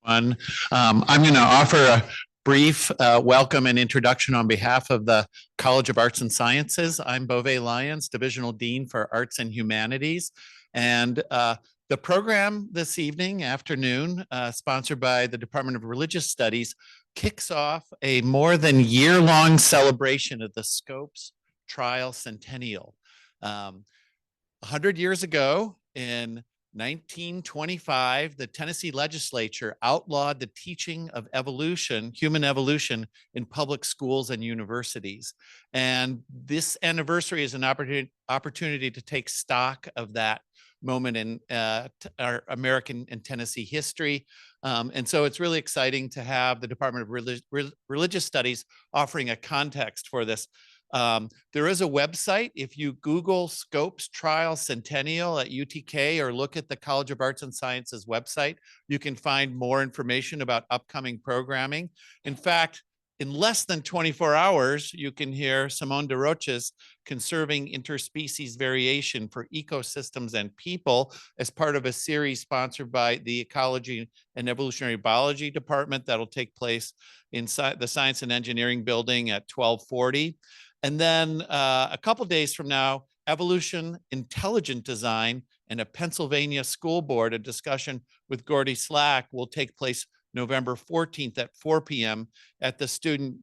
I'm going to offer a brief welcome and introduction on behalf of the College of Arts and Sciences. I'm Beauvais Lyons, Divisional Dean for Arts and Humanities. And the program this afternoon, sponsored by the Department of Religious Studies, kicks off a more than year-long celebration of the Scopes Trial Centennial. 100 years ago, in 1925, the Tennessee legislature outlawed the teaching of evolution, human evolution, in public schools and universities. And this anniversary is an opportunity to take stock of that moment in our American and Tennessee history. And so it's really exciting to have the Department of Religious Studies offering a context for this. There is a website. If you Google Scopes Trial Centennial at UTK or look at the College of Arts and Sciences website, you can find more information about upcoming programming. In fact, in less than 24 hours, you can hear Simone de Rocha's Conserving Interspecies Variation for Ecosystems and People as part of a series sponsored by the Ecology and Evolutionary Biology Department that'll take place inside the Science and Engineering building at 1240. And then a couple days from now, Evolution, Intelligent Design, and a Pennsylvania School Board, a discussion with Gordy Slack, will take place November 14th at 4 p.m. at the Student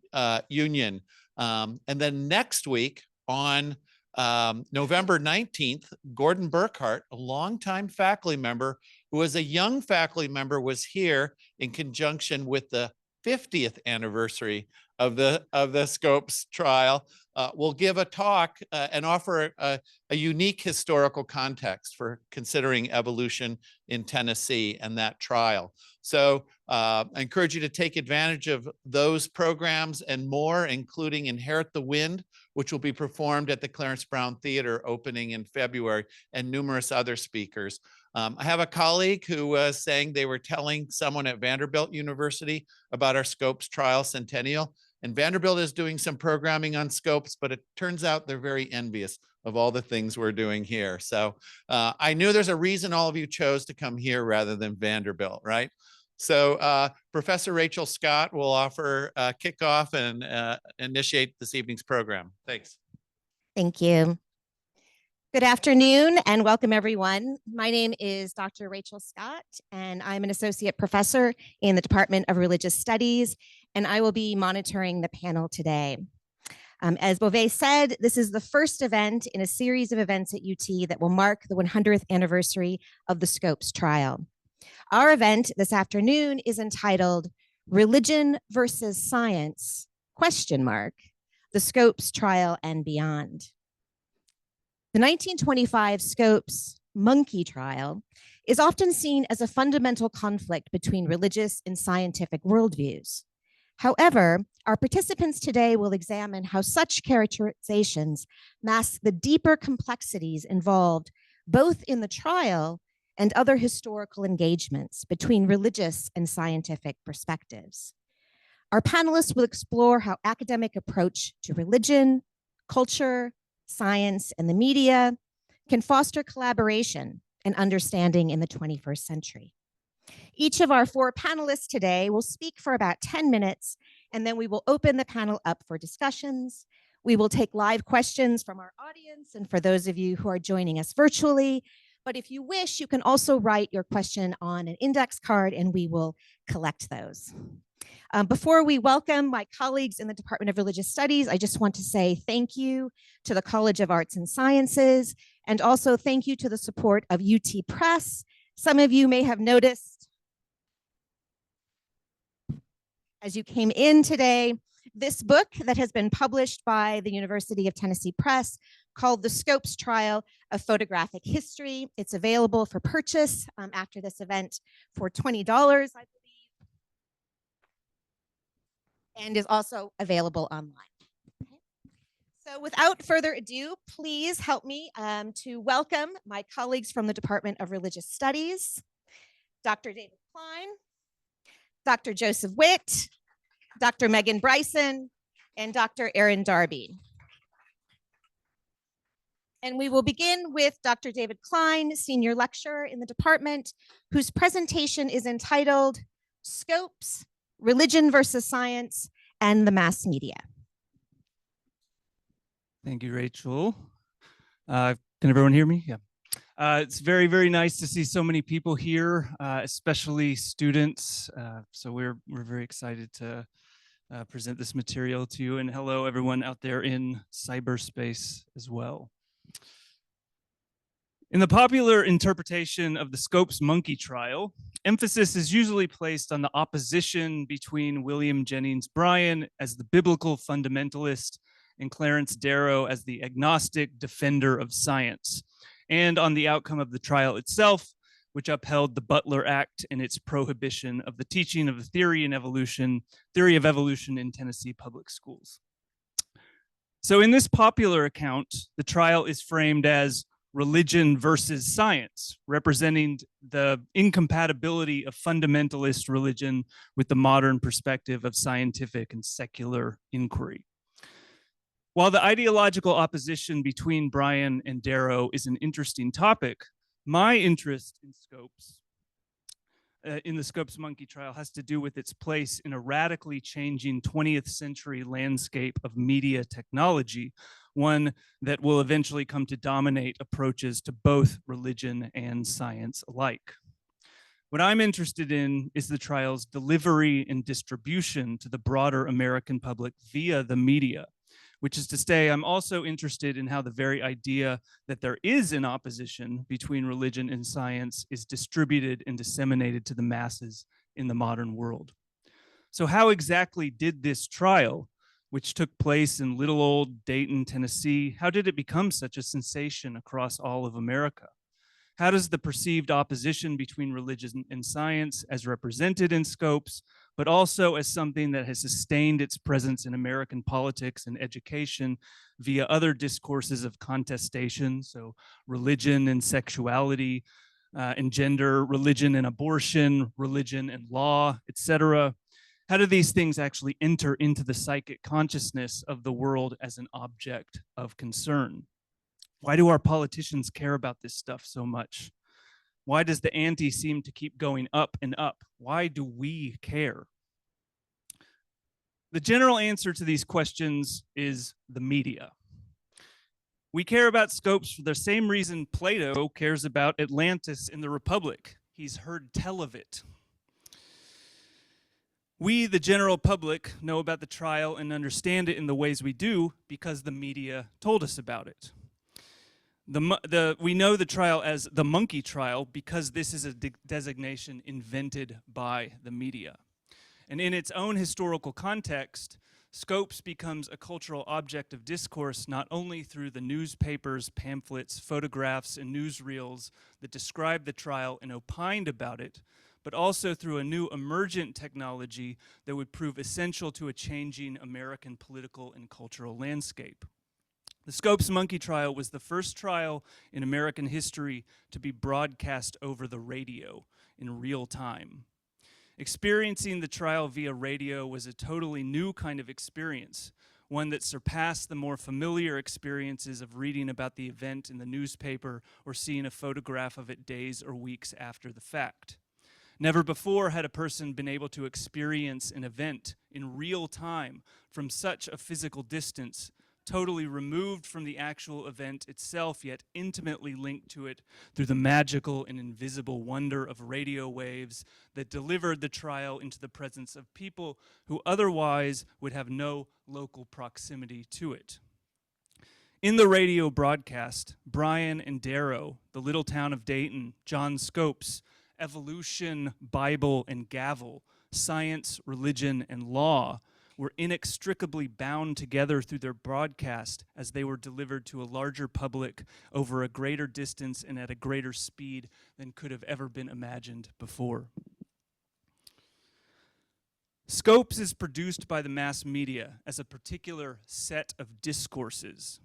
Union. And then next week on November 19th, Gordon Burkhart, a longtime faculty member who was a young faculty member, was here in conjunction with the 50th anniversary of the Scopes trial, will give a talk and offer a unique historical context for considering evolution in Tennessee and that trial. So I encourage you to take advantage of those programs and more, including Inherit the Wind, which will be performed at the Clarence Brown Theater opening in February, and numerous other speakers. I have a colleague who was saying they were telling someone at Vanderbilt University about our Scopes Trial Centennial. And Vanderbilt is doing some programming on Scopes, but it turns out they're very envious of all the things we're doing here. So I knew there's a reason all of you chose to come here rather than Vanderbilt, right? So Professor Rachel Scott will offer kickoff and initiate this evening's program. Thanks. Thank you. Good afternoon and welcome everyone. My name is Dr. Rachel Scott and I'm an associate professor in the Department of Religious Studies, and I will be monitoring the panel today. As Beauvais said, this is the first event in a series of events at UT that will mark the 100th anniversary of the Scopes trial. Our event this afternoon is entitled Religion versus Science, ? The Scopes Trial and Beyond. The 1925 Scopes monkey trial is often seen as a fundamental conflict between religious and scientific worldviews. However, our participants today will examine how such characterizations mask the deeper complexities involved both in the trial and other historical engagements between religious and scientific perspectives. Our panelists will explore how academic approach to religion, culture, science, and the media can foster collaboration and understanding in the 21st century. Each of our four panelists today will speak for about 10 minutes, and then we will open the panel up for discussions. We will take live questions from our audience and for those of you who are joining us virtually. But if you wish, you can also write your question on an index card and we will collect those. Before we welcome my colleagues in the Department of Religious Studies, I just want to say thank you to the College of Arts and Sciences, and also thank you to the support of UT Press. Some of you may have noticed as you came in today, this book that has been published by the University of Tennessee Press called The Scopes Trial, A Photographic History. It's available for purchase after this event for $20, I believe, and is also available online. Okay. So without further ado, please help me to welcome my colleagues from the Department of Religious Studies, Dr. David Kline, Dr. Joseph Witt, Dr. Megan Bryson, and Dr. Erin Darby. And we will begin with Dr. David Kline, senior lecturer in the department, whose presentation is entitled scopes, religion versus science, and the mass media. Thank you, Rachel. Can everyone hear me? Yeah. It's very, very nice to see so many people here, especially students. So we're very excited to present this material to you. And hello, everyone out there in cyberspace as well. In the popular interpretation of the Scopes monkey trial, emphasis is usually placed on the opposition between William Jennings Bryan as the biblical fundamentalist and Clarence Darrow as the agnostic defender of science, and on the outcome of the trial itself, which upheld the Butler Act and its prohibition of the teaching of the theory of evolution in Tennessee public schools. So in this popular account, the trial is framed as religion versus science, representing the incompatibility of fundamentalist religion with the modern perspective of scientific and secular inquiry. While the ideological opposition between Bryan and Darrow is an interesting topic, my interest in Scopes, in the Scopes monkey trial, has to do with its place in a radically changing 20th century landscape of media technology, one that will eventually come to dominate approaches to both religion and science alike. What I'm interested in is the trial's delivery and distribution to the broader American public via the media, which is to say, I'm also interested in how the very idea that there is an opposition between religion and science is distributed and disseminated to the masses in the modern world. So how exactly did this trial, which took place in little old Dayton, Tennessee, how did it become such a sensation across all of America? How does the perceived opposition between religion and science, as represented in Scopes, but also as something that has sustained its presence in American politics and education via other discourses of contestation, so religion and sexuality and gender, religion and abortion, religion and law, etc. How do these things actually enter into the psychic consciousness of the world as an object of concern? Why do our politicians care about this stuff so much? Why does the ante seem to keep going up and up? Why do we care? The general answer to these questions is the media. We care about Scopes for the same reason Plato cares about Atlantis in the Republic. He's heard tell of it. We, the general public, know about the trial and understand it in the ways we do because the media told us about it. We know the trial as the monkey trial because this is a designation invented by the media. And in its own historical context, Scopes becomes a cultural object of discourse not only through the newspapers, pamphlets, photographs, and newsreels that describe the trial and opined about it, but also through a new emergent technology that would prove essential to a changing American political and cultural landscape. The Scopes monkey trial was the first trial in American history to be broadcast over the radio in real time. Experiencing the trial via radio was a totally new kind of experience, one that surpassed the more familiar experiences of reading about the event in the newspaper or seeing a photograph of it days or weeks after the fact. Never before had a person been able to experience an event in real time from such a physical distance, totally removed from the actual event itself, yet intimately linked to it through the magical and invisible wonder of radio waves that delivered the trial into the presence of people who otherwise would have no local proximity to it. In the radio broadcast, Bryan and Darrow, the little town of Dayton, John Scopes, evolution, Bible, and gavel, science, religion, and law were inextricably bound together through their broadcast as they were delivered to a larger public over a greater distance and at a greater speed than could have ever been imagined before. Scopes is produced by the mass media as a particular set of discourses,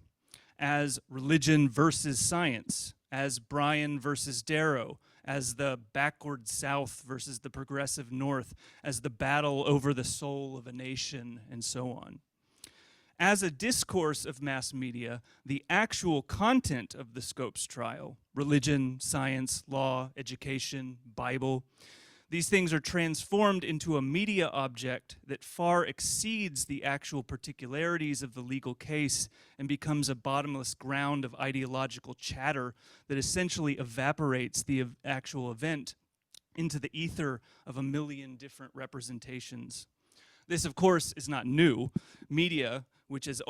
as religion versus science, as Bryan versus Darrow, as the backward South versus the progressive North, as the battle over the soul of a nation, and so on. As a discourse of mass media, the actual content of the Scopes trial, religion, science, law, education, Bible, These things are transformed into a media object that far exceeds the actual particularities of the legal case and becomes a bottomless ground of ideological chatter that essentially evaporates the actual event into the ether of a million different representations. This, of course, is not new. Media, which is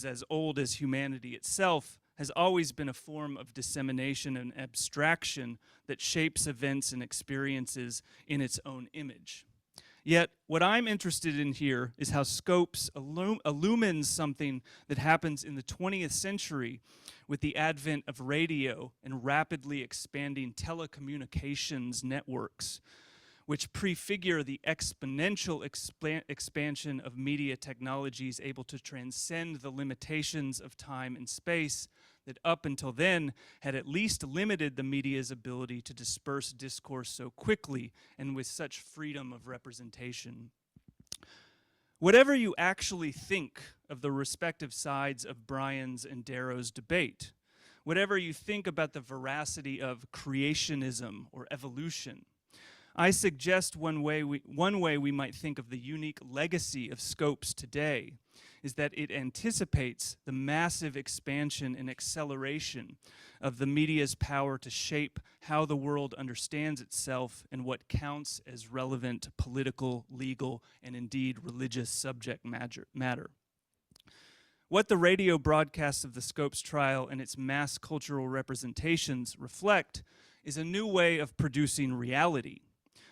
as old as humanity itself, has always been a form of dissemination and abstraction that shapes events and experiences in its own image. Yet, what I'm interested in here is how Scopes illumines something that happens in the 20th century with the advent of radio and rapidly expanding telecommunications networks, which prefigure the exponential expansion of media technologies able to transcend the limitations of time and space that up until then had at least limited the media's ability to disperse discourse so quickly and with such freedom of representation. Whatever you actually think of the respective sides of Bryan's and Darrow's debate, whatever you think about the veracity of creationism or evolution, I suggest one way we might think of the unique legacy of Scopes today is that it anticipates the massive expansion and acceleration of the media's power to shape how the world understands itself and what counts as relevant political, legal, and indeed religious subject matter. What the radio broadcasts of the Scopes trial and its mass cultural representations reflect is a new way of producing reality,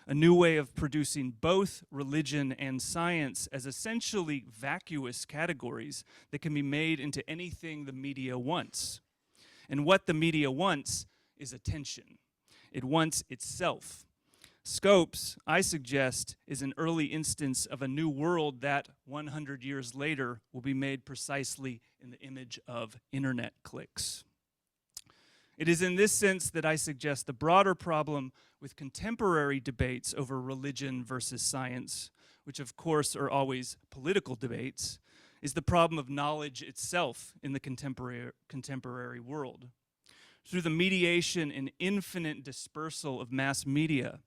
a new way of producing both religion and science as essentially vacuous categories that can be made into anything the media wants. And what the media wants is attention. It wants itself. Scopes, I suggest, is an early instance of a new world that 100 years later will be made precisely in the image of internet clicks. It is in this sense that I suggest the broader problem with contemporary debates over religion versus science, which of course are always political debates, is the problem of knowledge itself in the contemporary world. Through the mediation and infinite dispersal of mass media,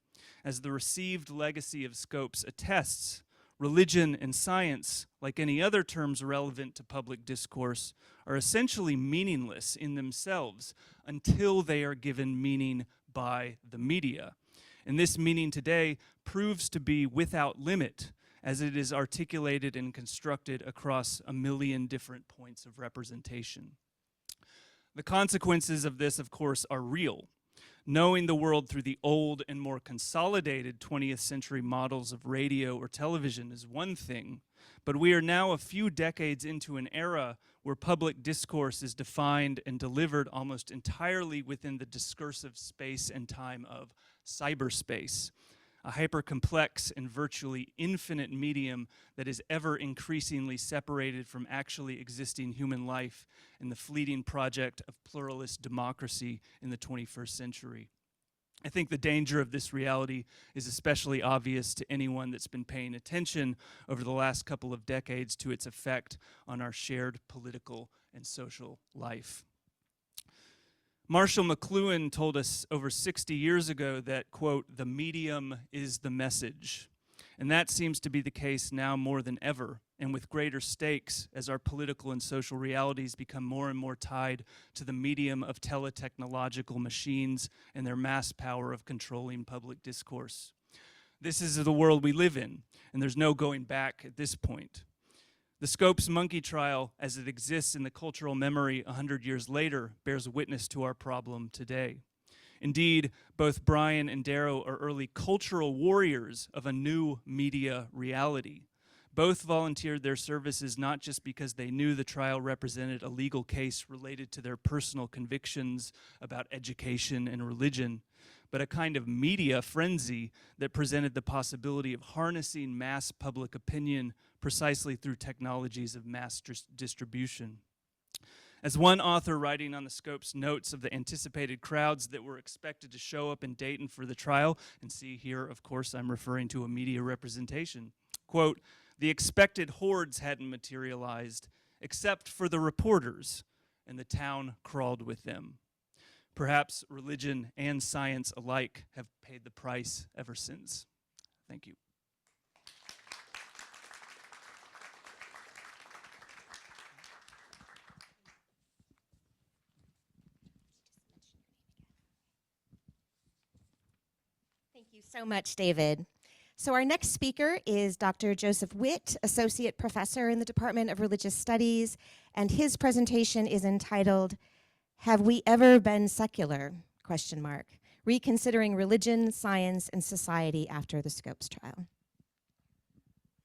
as the received legacy of Scopes attests, religion and science, like any other terms relevant to public discourse, are essentially meaningless in themselves until they are given meaning by the media. And this meaning today proves to be without limit, as it is articulated and constructed across a million different points of representation. The consequences of this, of course, are real. Knowing the world through the old and more consolidated 20th century models of radio or television is one thing, but we are now a few decades into an era where public discourse is defined and delivered almost entirely within the discursive space and time of cyberspace, a hyper-complex and virtually infinite medium that is ever increasingly separated from actually existing human life and the fleeting project of pluralist democracy in the 21st century. I think the danger of this reality is especially obvious to anyone that's been paying attention over the last couple of decades to its effect on our shared political and social life. Marshall McLuhan told us over 60 years ago that, quote, "the medium is the message." And that seems to be the case now more than ever, and with greater stakes as our political and social realities become more and more tied to the medium of teletechnological machines and their mass power of controlling public discourse. This is the world we live in, and there's no going back at this point. The Scopes monkey trial, as it exists in the cultural memory 100 years later, bears witness to our problem today. Indeed, both Bryan and Darrow are early cultural warriors of a new media reality. Both volunteered their services not just because they knew the trial represented a legal case related to their personal convictions about education and religion, but a kind of media frenzy that presented the possibility of harnessing mass public opinion precisely through technologies of mass distribution. As one author writing on the Scopes notes of the anticipated crowds that were expected to show up in Dayton for the trial, and see here, of course, I'm referring to a media representation, quote, "The expected hordes hadn't materialized except for the reporters, and the town crawled with them." Perhaps religion and science alike have paid the price ever since. Thank you. Thank you so much, David. So our next speaker is Dr. Joseph Witt, Associate Professor in the Department of Religious Studies, and his presentation is entitled, "Have We Ever Been Secular?" Reconsidering Religion, Science, and Society After the Scopes Trial.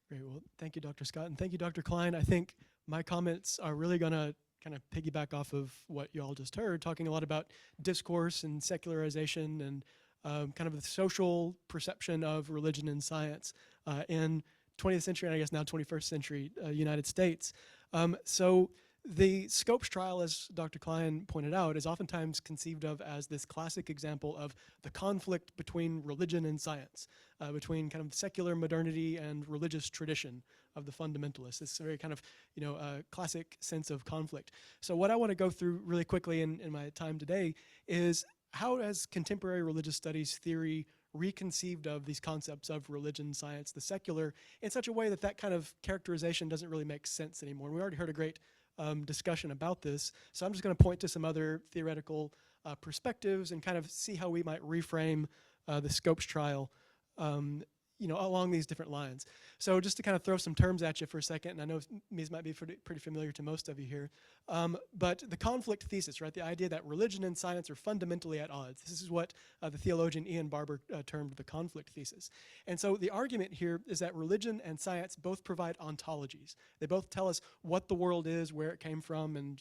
Great. Well, thank you, Dr. Scott, and thank you, Dr. Kline. I think my comments are really going to kind of piggyback off of what you all just heard, talking a lot about discourse and secularization and kind of the social perception of religion and science in 20th century and I guess now 21st century United States. So the Scopes trial, as Dr. Kline pointed out, is oftentimes conceived of as this classic example of the conflict between religion and science, between kind of secular modernity and religious tradition of the fundamentalists. It's a very kind of, classic sense of conflict. So what I want to go through really quickly in my time today is how has contemporary religious studies theory reconceived of these concepts of religion, science, the secular, in such a way that that kind of characterization doesn't really make sense anymore. And we already heard a great discussion about this, so I'm just going to point to some other theoretical perspectives and kind of see how we might reframe the Scopes trial along these different lines. So just to kind of throw some terms at you for a second, and I know these might be pretty familiar to most of you here, but the conflict thesis, right? The idea that religion and science are fundamentally at odds. This is what the theologian Ian Barber termed the conflict thesis. And so the argument here is that religion and science both provide ontologies. They both tell us what the world is, where it came from, and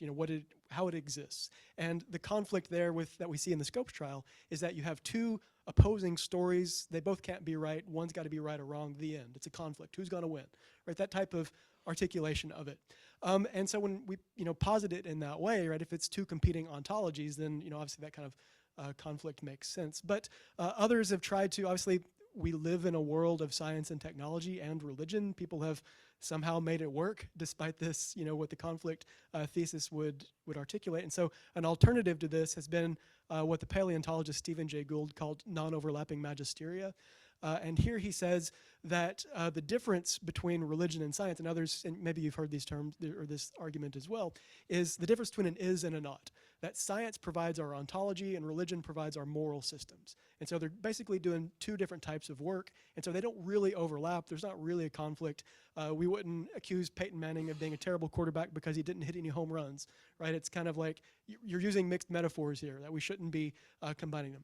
how it exists. And the conflict there that we see in the Scopes trial is that you have two opposing stories. They both can't be right. One's got to be right or wrong. The end. It's a conflict. Who's going to win? Right? That type of articulation of it. And so when we posit it in that way, right? If it's two competing ontologies, then obviously that kind of conflict makes sense. But others have tried to. Obviously, we live in a world of science and technology and religion. People have somehow made it work despite this, what the conflict thesis would articulate. And so an alternative to this has been what the paleontologist Stephen Jay Gould called non-overlapping magisteria. And here he says that the difference between religion and science, and others, and maybe you've heard these terms or this argument as well, is the difference between an is and a not. That science provides our ontology and religion provides our moral systems. And so they're basically doing two different types of work, and so they don't really overlap. There's not really a conflict. We wouldn't accuse Peyton Manning of being a terrible quarterback because he didn't hit any home runs, right? It's kind of like you're using mixed metaphors here, that we shouldn't be combining them.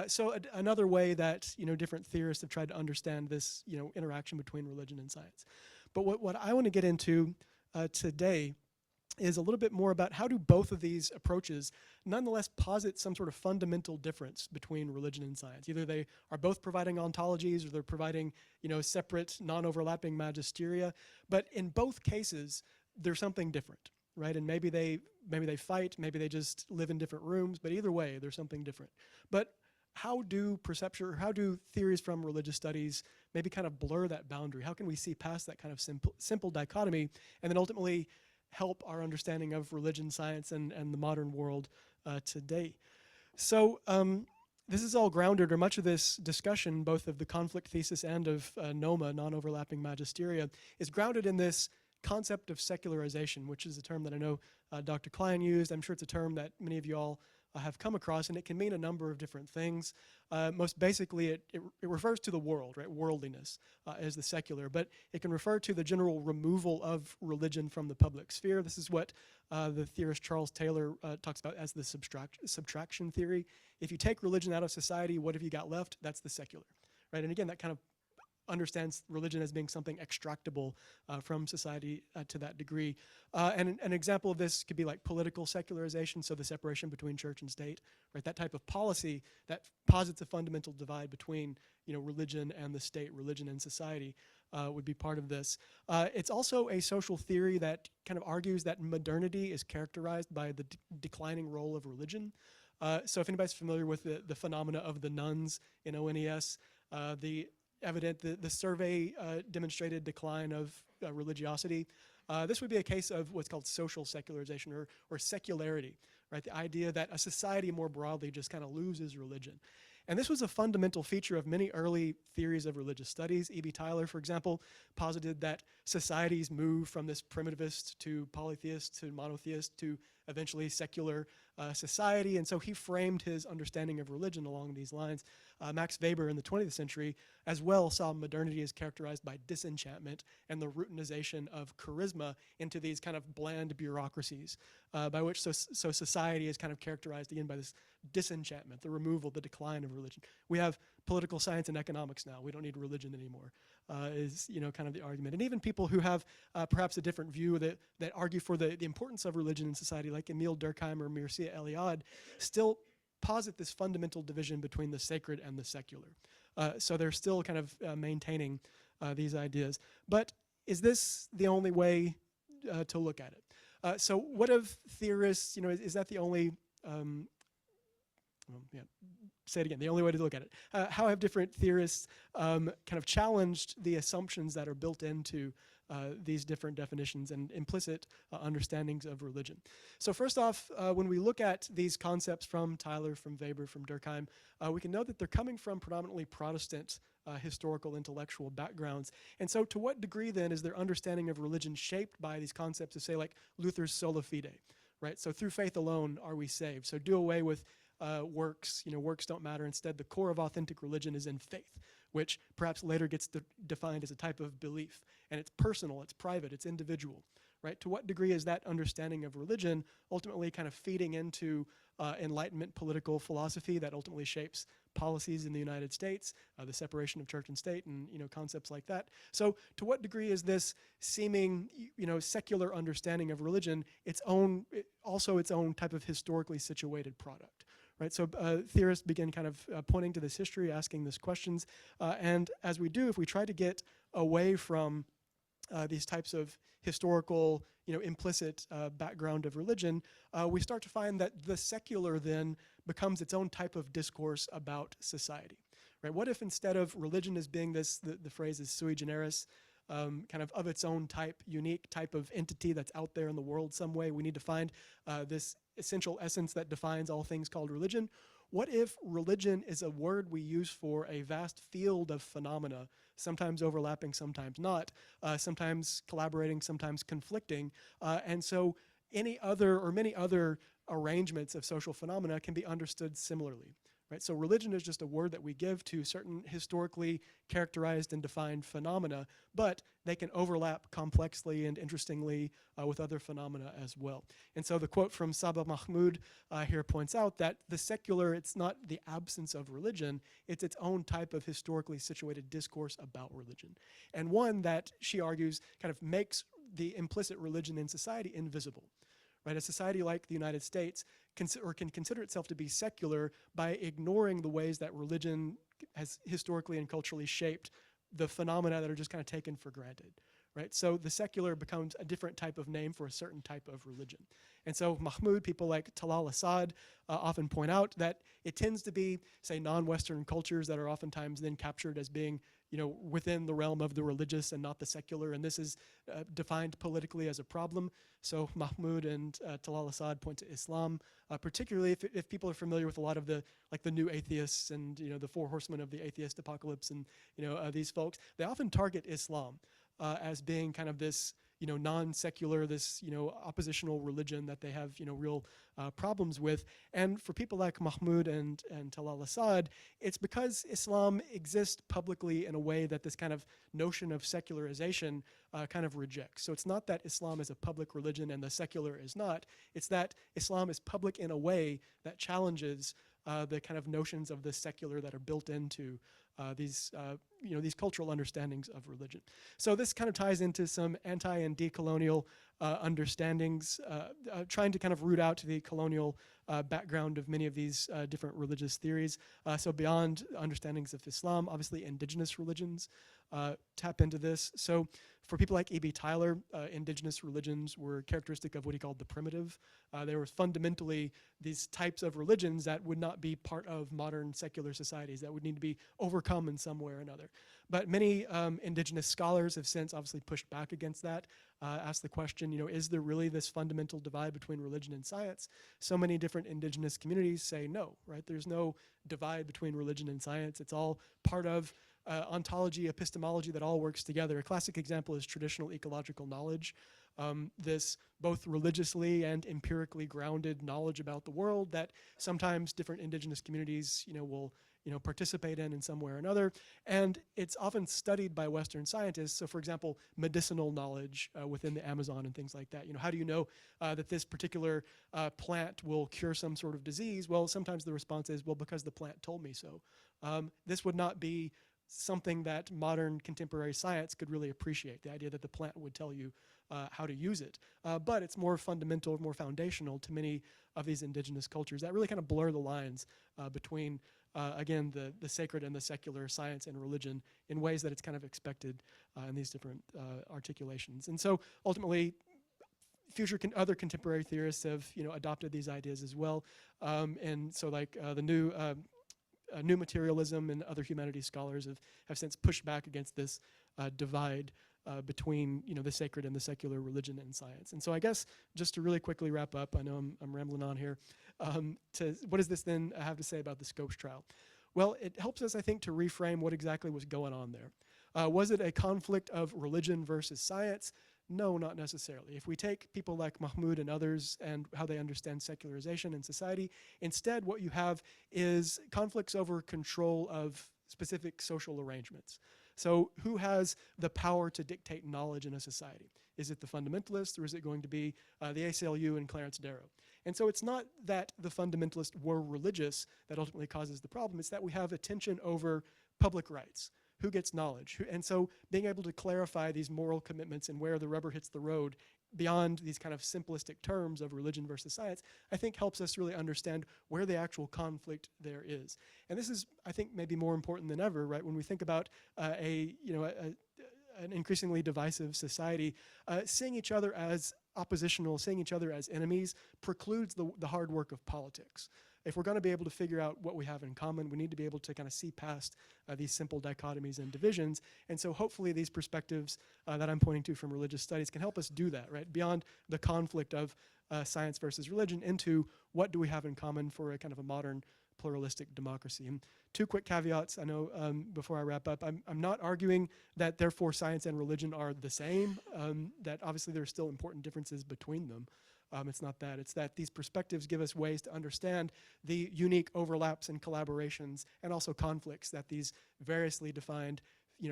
So another way that different theorists have tried to understand this interaction between religion and science. But what I want to get into today is a little bit more about how do both of these approaches nonetheless posit some sort of fundamental difference between religion and science. Either they are both providing ontologies or they're providing separate non-overlapping magisteria, but in both cases there's something different, right? And maybe they fight, maybe they just live in different rooms, but either way there's something different. But how do theories from religious studies maybe kind of blur that boundary? How can we see past that kind of simple dichotomy and then ultimately help our understanding of religion, science, and the modern world today? So this is all grounded, or much of this discussion, both of the conflict thesis and of NOMA, non-overlapping magisteria, is grounded in this concept of secularization, which is a term that I know Dr. Kline used. I'm sure it's a term that many of you all have come across, and it can mean a number of different things. Most basically, it refers to the world, right? Worldliness as the secular, but it can refer to the general removal of religion from the public sphere. This is what the theorist Charles Taylor talks about as the subtraction theory. If you take religion out of society, what have you got left? That's the secular, right? And again, that kind of understands religion as being something extractable from society to that degree. And an example of this could be like political secularization, so the separation between church and state, right? That type of policy that posits a fundamental divide between religion and the state, religion and society would be part of this. It's also a social theory that kind of argues that modernity is characterized by the declining role of religion. So if anybody's familiar with the phenomena of the nuns in ONES, the survey demonstrated decline of religiosity. This would be a case of what's called social secularization or secularity, right? The idea that a society more broadly just kind of loses religion. And this was a fundamental feature of many early theories of religious studies. E.B. Tyler, for example, posited that societies move from this primitivist to polytheist to monotheist to eventually secular society. And so he framed his understanding of religion along these lines. Max Weber in the 20th century as well saw modernity as characterized by disenchantment and the routinization of charisma into these kind of bland bureaucracies, by which so society is kind of characterized again by this disenchantment, the removal, the decline of religion. We have political science and economics now. We don't need religion anymore, is kind of the argument. And even people who have perhaps a different view that argue for the importance of religion in society, like Emile Durkheim or Mircea Eliade, still posit this fundamental division between the sacred and the secular. So they're still kind of maintaining these ideas. But is this the only way to look at it? So what of theorists, is that the only, say it again, the only way to look at it? How have different theorists kind of challenged the assumptions that are built into these different definitions and implicit understandings of religion? So first off, when we look at these concepts from Tyler, from Weber, from Durkheim, we can note that they're coming from predominantly Protestant historical intellectual backgrounds. And so to what degree then is their understanding of religion shaped by these concepts of, say, like Luther's sola fide, right? So through faith alone are we saved. So do away with works, works don't matter. Instead, the core of authentic religion is in faith, which perhaps later gets defined as a type of belief. And it's personal, it's private, it's individual, right? To what degree is that understanding of religion ultimately kind of feeding into Enlightenment political philosophy that ultimately shapes policies in the United States, the separation of church and state, and concepts like that? So to what degree is this seeming secular understanding of religion also its own type of historically situated product? Right, so theorists begin kind of pointing to this history, asking these questions, and as we do, if we try to get away from these types of historical, implicit background of religion, we start to find that the secular then becomes its own type of discourse about society. Right? What if instead of religion as being this, the phrase is sui generis, kind of its own type, unique type of entity that's out there in the world some way, we need to find this essential essence that defines all things called religion. What if religion is a word we use for a vast field of phenomena, sometimes overlapping, sometimes not, sometimes collaborating, sometimes conflicting, and so any other or many other arrangements of social phenomena can be understood similarly? Right? So religion is just a word that we give to certain historically characterized and defined phenomena, but they can overlap complexly and interestingly with other phenomena as well. And so the quote from Sabah Mahmood here points out that the secular, it's not the absence of religion, it's its own type of historically situated discourse about religion. And one that, she argues, kind of makes the implicit religion in society invisible. Right? A society like the United States can consider itself to be secular by ignoring the ways that religion has historically and culturally shaped the phenomena that are just kind of taken for granted. Right? So the secular becomes a different type of name for a certain type of religion. And so Mahmoud, people like Talal Asad often point out that it tends to be, say, non-Western cultures that are oftentimes then captured as being within the realm of the religious and not the secular, and this is defined politically as a problem. So Mahmoud and Talal Asad point to Islam, particularly if people are familiar with a lot of the new atheists and the four horsemen of the atheist apocalypse and these folks, they often target Islam as being kind of this non-secular, this oppositional religion that they have real problems with. And for people like Mahmoud and Talal Asad, it's because Islam exists publicly in a way that this kind of notion of secularization kind of rejects. So it's not that Islam is a public religion and the secular is not. It's that Islam is public in a way that challenges the kind of notions of the secular that are built into these cultural understandings of religion. So this kind of ties into some anti and decolonial understandings, trying to kind of root out the colonial background of many of these different religious theories. So beyond understandings of Islam, obviously indigenous religions tap into this. So for people like E.B. Tyler, indigenous religions were characteristic of what he called the primitive. They were fundamentally these types of religions that would not be part of modern secular societies, that would need to be overcome in some way or another. But many indigenous scholars have since obviously pushed back against that. ask the question, is there really this fundamental divide between religion and science? So many different indigenous communities say no, right? There's no divide between religion and science. It's all part of ontology, epistemology that all works together. A classic example is traditional ecological knowledge. This both religiously and empirically grounded knowledge about the world that sometimes different indigenous communities, will participate in some way or another. And it's often studied by Western scientists. So for example, medicinal knowledge within the Amazon and things like that. How do you know that this particular plant will cure some sort of disease? Well, sometimes the response is, well, because the plant told me so. This would not be something that modern contemporary science could really appreciate, the idea that the plant would tell you how to use it. But it's more fundamental, more foundational to many of these indigenous cultures that really kind of blur the lines between, again, the sacred and the secular, science and religion, in ways that it's kind of expected in these different articulations. And so ultimately, other contemporary theorists have adopted these ideas as well. And so like the new materialism and other humanities scholars have since pushed back against this divide between the sacred and the secular, religion and science. And so I guess just to really quickly wrap up, I know I'm rambling on here, what does this then have to say about the Scopes trial? Well, it helps us, I think, to reframe what exactly was going on there. Was it a conflict of religion versus science? No, not necessarily. If we take people like Mahmoud and others and how they understand secularization in society, instead what you have is conflicts over control of specific social arrangements. So who has the power to dictate knowledge in a society? Is it the fundamentalists, or is it going to be the ACLU and Clarence Darrow? And so it's not that the fundamentalists were religious that ultimately causes the problem. It's that we have a tension over public rights. Who gets knowledge? And so being able to clarify these moral commitments and where the rubber hits the road beyond these kind of simplistic terms of religion versus science, I think helps us really understand where the actual conflict there is. And this is, I think, maybe more important than ever, right? When we think about an increasingly divisive society, seeing each other as oppositional, seeing each other as enemies precludes the hard work of politics. If we're going to be able to figure out what we have in common, we need to be able to kind of see past these simple dichotomies and divisions. And so hopefully these perspectives that I'm pointing to from religious studies can help us do that, right? Beyond the conflict of science versus religion into what do we have in common for a kind of a modern pluralistic democracy. And two quick caveats, I know, before I wrap up. I'm not arguing that therefore science and religion are the same, that obviously there are still important differences between them. It's not that. It's that these perspectives give us ways to understand the unique overlaps and collaborations and also conflicts that these variously defined,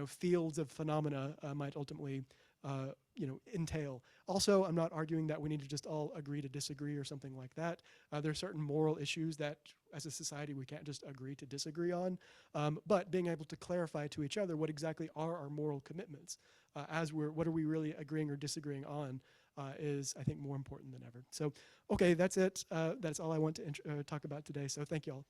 fields of phenomena might ultimately, entail. Also, I'm not arguing that we need to just all agree to disagree or something like that. There are certain moral issues that, as a society, we can't just agree to disagree on. But being able to clarify to each other what exactly are our moral commitments, what are we really agreeing or disagreeing on, is, I think, more important than ever. So, okay, that's it. That's all I want to talk about today. So thank you all.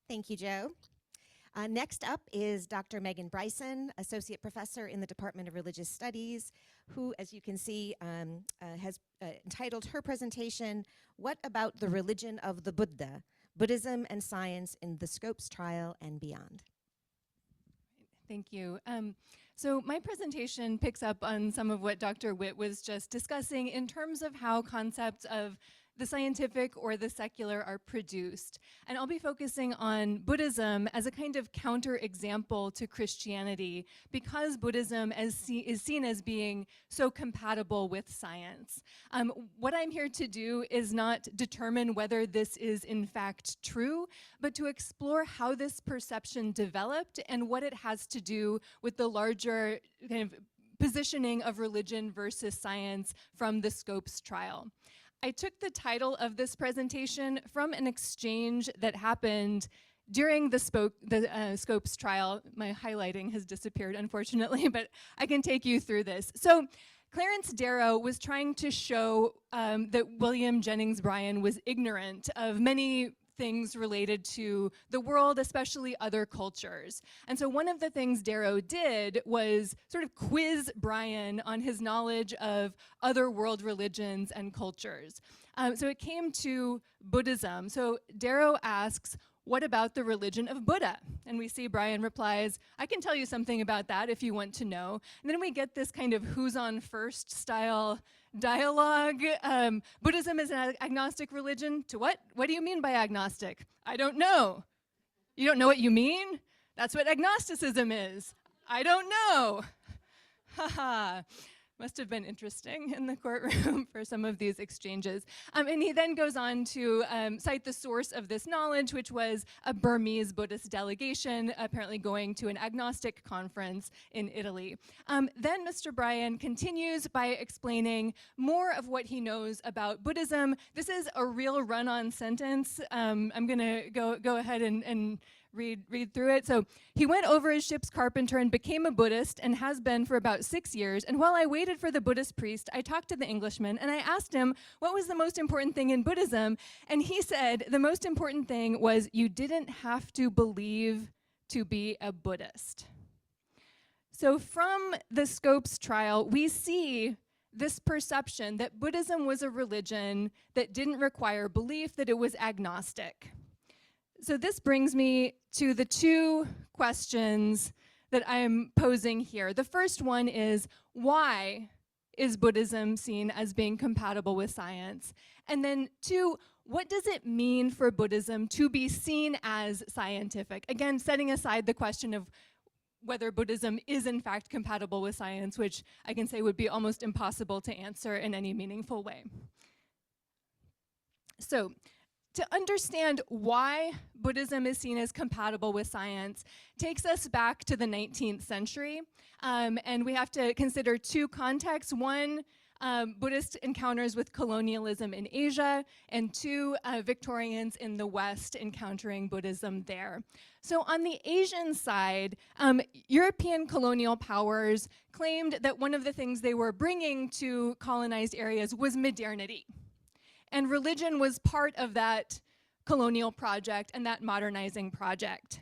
Thank you, Joe. Next up is Dr. Megan Bryson, Associate Professor in the Department of Religious Studies, who, as you can see, has entitled her presentation, "What About the Religion of the Buddha? Buddhism and Science in the Scopes Trial and Beyond." Thank you. So my presentation picks up on some of what Dr. Witt was just discussing in terms of how concepts of the scientific or the secular are produced. And I'll be focusing on Buddhism as a kind of counter-example to Christianity, because Buddhism is seen as being so compatible with science. What I'm here to do is not determine whether this is in fact true, but to explore how this perception developed and what it has to do with the larger kind of positioning of religion versus science from the Scopes trial. I took the title of this presentation from an exchange that happened during the Scopes trial. My highlighting has disappeared, unfortunately, but I can take you through this. So Clarence Darrow was trying to show that William Jennings Bryan was ignorant of many things related to the world, especially other cultures. And so one of the things Darrow did was sort of quiz Brian on his knowledge of other world religions and cultures. So it came to Buddhism. So Darrow asks, what about the religion of Buddha? And we see Brian replies, I can tell you something about that if you want to know. And then we get this kind of who's on first style dialogue. Buddhism is an agnostic religion. To what? What do you mean by agnostic? I don't know. You don't know what you mean? That's what agnosticism is. I don't know. Haha. Must have been interesting in the courtroom for some of these exchanges. And he then goes on to cite the source of this knowledge, which was a Burmese Buddhist delegation apparently going to an agnostic conference in Italy. Then Mr. Brian continues by explaining more of what he knows about Buddhism. This is a real run-on sentence. I'm gonna go ahead and read through it. So he went over his ship's carpenter and became a Buddhist and has been for about 6 years. And while I waited for the Buddhist priest, I talked to the Englishman and I asked him what was the most important thing in Buddhism. And he said the most important thing was you didn't have to believe to be a Buddhist. So from the Scopes trial, we see this perception that Buddhism was a religion that didn't require belief, that it was agnostic. So this brings me to the two questions that I'm posing here. The first one is, why is Buddhism seen as being compatible with science? And then two, what does it mean for Buddhism to be seen as scientific? Again, setting aside the question of whether Buddhism is in fact compatible with science, which I can say would be almost impossible to answer in any meaningful way. So, to understand why Buddhism is seen as compatible with science takes us back to the 19th century. And we have to consider two contexts. One, Buddhist encounters with colonialism in Asia, and two, Victorians in the West encountering Buddhism there. So on the Asian side, European colonial powers claimed that one of the things they were bringing to colonized areas was modernity. And religion was part of that colonial project and that modernizing project.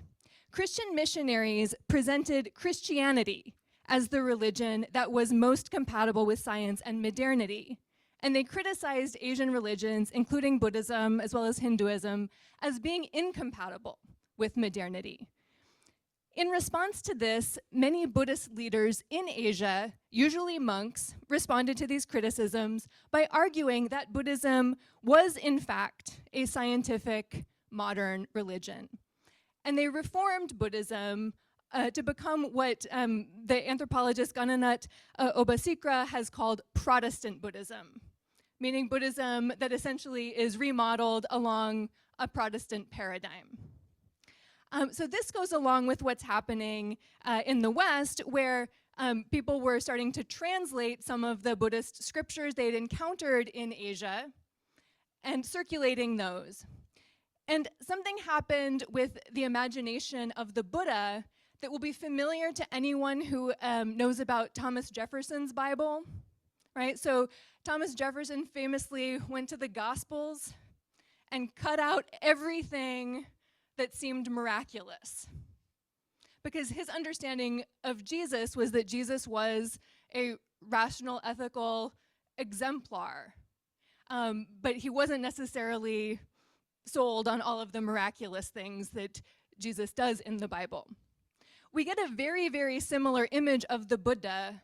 Christian missionaries presented Christianity as the religion that was most compatible with science and modernity. And they criticized Asian religions, including Buddhism as well as Hinduism, as being incompatible with modernity. In response to this, many Buddhist leaders in Asia, usually monks, responded to these criticisms by arguing that Buddhism was, in fact, a scientific, modern religion. And they reformed Buddhism to become what the anthropologist Gananat Obasikra has called Protestant Buddhism, meaning Buddhism that essentially is remodeled along a Protestant paradigm. So this goes along with what's happening in the West, where people were starting to translate some of the Buddhist scriptures they'd encountered in Asia and circulating those. And something happened with the imagination of the Buddha that will be familiar to anyone who knows about Thomas Jefferson's Bible, right? So Thomas Jefferson famously went to the Gospels and cut out everything that seemed miraculous, because his understanding of Jesus was that Jesus was a rational, ethical exemplar, but he wasn't necessarily sold on all of the miraculous things that Jesus does in the Bible. We get a very, very similar image of the Buddha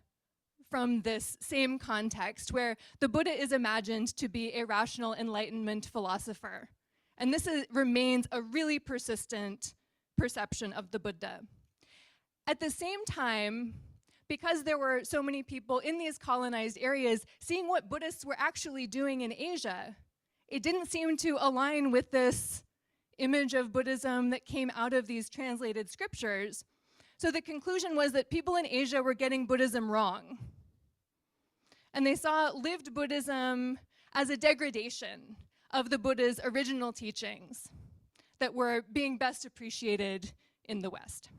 from this same context, where the Buddha is imagined to be a rational Enlightenment philosopher. And this remains a really persistent perception of the Buddha. At the same time, because there were so many people in these colonized areas seeing what Buddhists were actually doing in Asia, it didn't seem to align with this image of Buddhism that came out of these translated scriptures. So the conclusion was that people in Asia were getting Buddhism wrong. And they saw lived Buddhism as a degradation of the Buddha's original teachings that were being best appreciated in the West.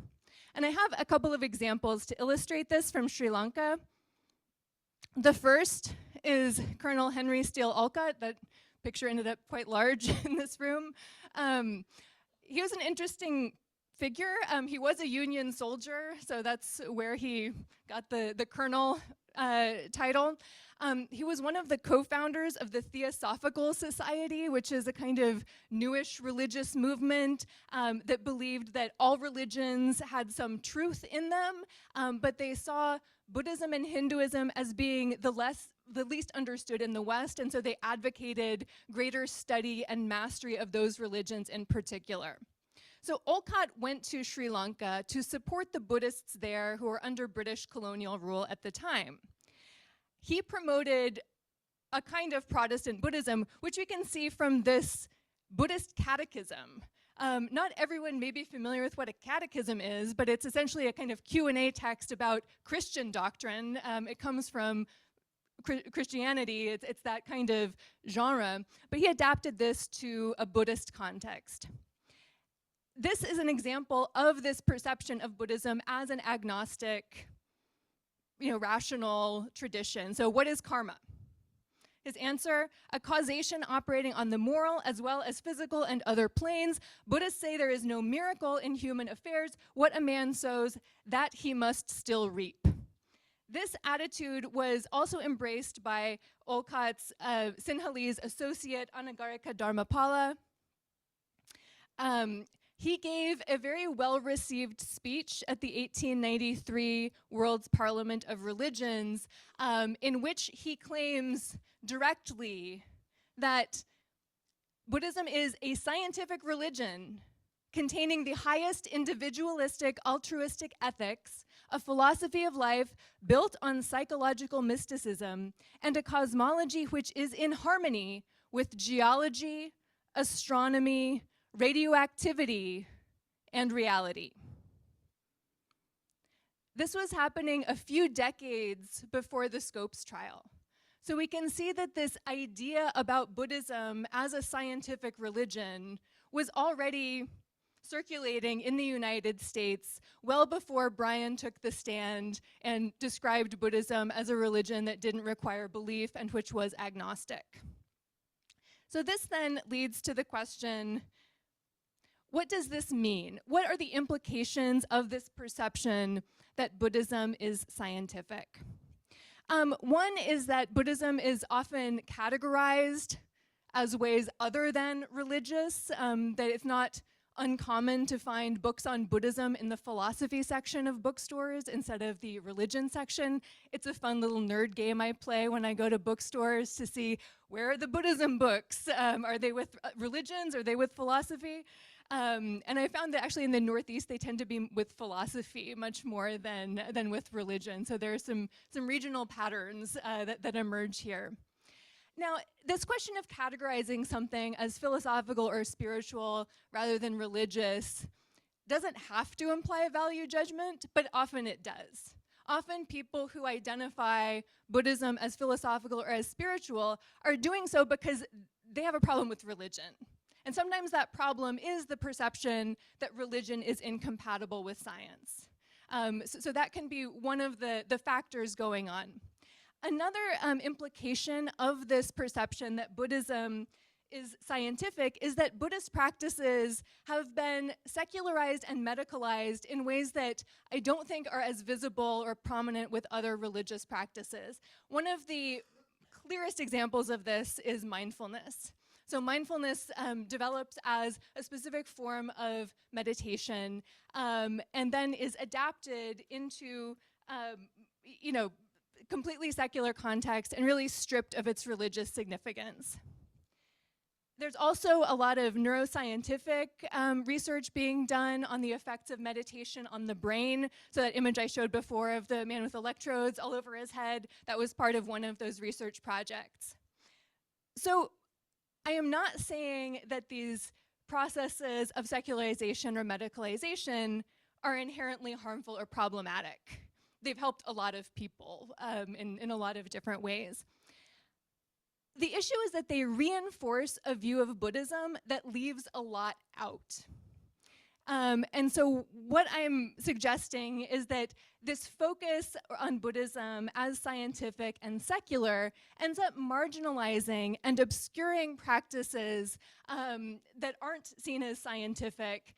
And I have a couple of examples to illustrate this from Sri Lanka. The first is Colonel Henry Steele Olcott, that picture ended up quite large in this room. He was an interesting figure. He was a Union soldier, so that's where he got the colonel title. He was one of the co-founders of the Theosophical Society, which is a kind of newish religious movement that believed that all religions had some truth in them, but they saw Buddhism and Hinduism as being the least understood in the West, and so they advocated greater study and mastery of those religions in particular. So Olcott went to Sri Lanka to support the Buddhists there who were under British colonial rule at the time. He promoted a kind of Protestant Buddhism, which we can see from this Buddhist catechism. Not everyone may be familiar with what a catechism is, but it's essentially a kind of Q&A text about Christian doctrine. It comes from Christianity, it's that kind of genre, but he adapted this to a Buddhist context. This is an example of this perception of Buddhism as an agnostic, rational tradition. So what is karma? His answer, a causation operating on the moral as well as physical and other planes. Buddhists say there is no miracle in human affairs. What a man sows, that he must still reap. This attitude was also embraced by Olcott's Sinhalese associate, Anagarika Dharmapala. He gave a very well-received speech at the 1893 World's Parliament of Religions, in which he claims directly that Buddhism is a scientific religion containing the highest individualistic, altruistic ethics, a philosophy of life built on psychological mysticism, and a cosmology which is in harmony with geology, astronomy, radioactivity, and reality. This was happening a few decades before the Scopes trial. So we can see that this idea about Buddhism as a scientific religion was already circulating in the United States well before Brian took the stand and described Buddhism as a religion that didn't require belief and which was agnostic. So this then leads to the question, what does this mean? What are the implications of this perception that Buddhism is scientific? One is that Buddhism is often categorized as ways other than religious, that it's not uncommon to find books on Buddhism in the philosophy section of bookstores instead of the religion section. It's a fun little nerd game I play when I go to bookstores to see where are the Buddhism books. Are they with religions? Are they with philosophy? And I found that actually in the Northeast, they tend to be with philosophy much more than with religion. So there are some regional patterns that emerge here. Now, this question of categorizing something as philosophical or spiritual rather than religious doesn't have to imply a value judgment, but often it does. Often people who identify Buddhism as philosophical or as spiritual are doing so because they have a problem with religion. And sometimes that problem is the perception that religion is incompatible with science. So that can be one of the factors going on. Another implication of this perception that Buddhism is scientific is that Buddhist practices have been secularized and medicalized in ways that I don't think are as visible or prominent with other religious practices. One of the clearest examples of this is mindfulness. So mindfulness develops as a specific form of meditation and then is adapted into, completely secular context and really stripped of its religious significance. There's also a lot of neuroscientific research being done on the effects of meditation on the brain. So that image I showed before of the man with electrodes all over his head, that was part of one of those research projects. So I am not saying that these processes of secularization or medicalization are inherently harmful or problematic. They've helped a lot of people in a lot of different ways. The issue is that they reinforce a view of Buddhism that leaves a lot out. And so what I'm suggesting is that this focus on Buddhism as scientific and secular ends up marginalizing and obscuring practices that aren't seen as scientific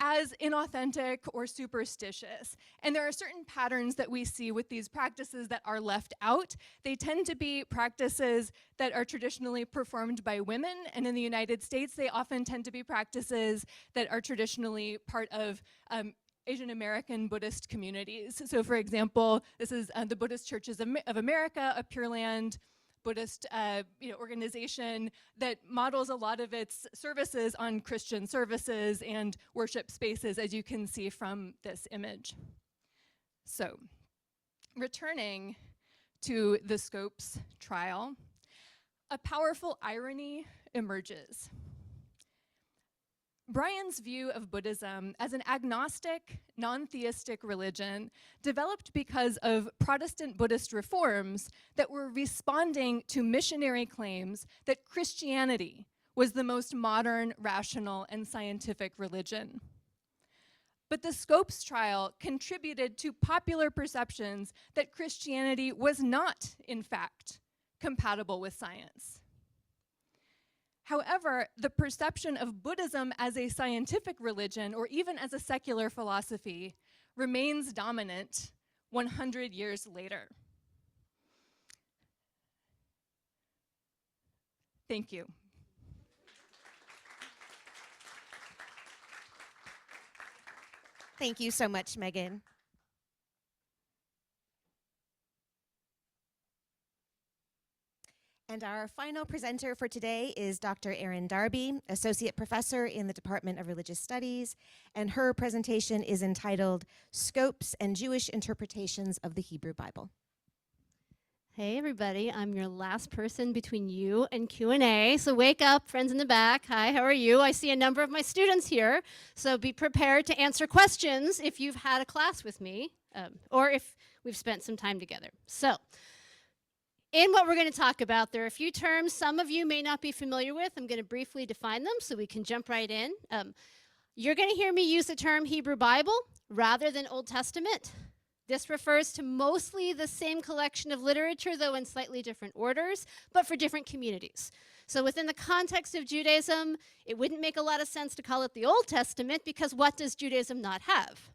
as inauthentic or superstitious. And there are certain patterns that we see with these practices that are left out. They tend to be practices that are traditionally performed by women, and in the United States, they often tend to be practices that are traditionally part of Asian American Buddhist communities. So for example, this is the Buddhist Churches of America, a Pure Land Buddhist organization that models a lot of its services on Christian services and worship spaces, as you can see from this image. So, returning to the Scopes trial, a powerful irony emerges. Brian's view of Buddhism as an agnostic, non-theistic religion developed because of Protestant Buddhist reforms that were responding to missionary claims that Christianity was the most modern, rational, and scientific religion. But the Scopes trial contributed to popular perceptions that Christianity was not, in fact, compatible with science. However, the perception of Buddhism as a scientific religion or even as a secular philosophy remains dominant 100 years later. Thank you. Thank you so much, Megan. And our final presenter for today is Dr. Erin Darby, Associate Professor in the Department of Religious Studies, and her presentation is entitled Scopes and Jewish Interpretations of the Hebrew Bible. Hey everybody, I'm your last person between you and Q&A, so wake up, friends in the back. Hi, how are you? I see a number of my students here, so be prepared to answer questions if you've had a class with me, or if we've spent some time together. So, in what we're going to talk about, there are a few terms some of you may not be familiar with. I'm going to briefly define them so we can jump right in. You're going to hear me use the term Hebrew Bible rather than Old Testament. This refers to mostly the same collection of literature, though in slightly different orders, but for different communities. So within the context of Judaism, it wouldn't make a lot of sense to call it the Old Testament, because what does Judaism not have?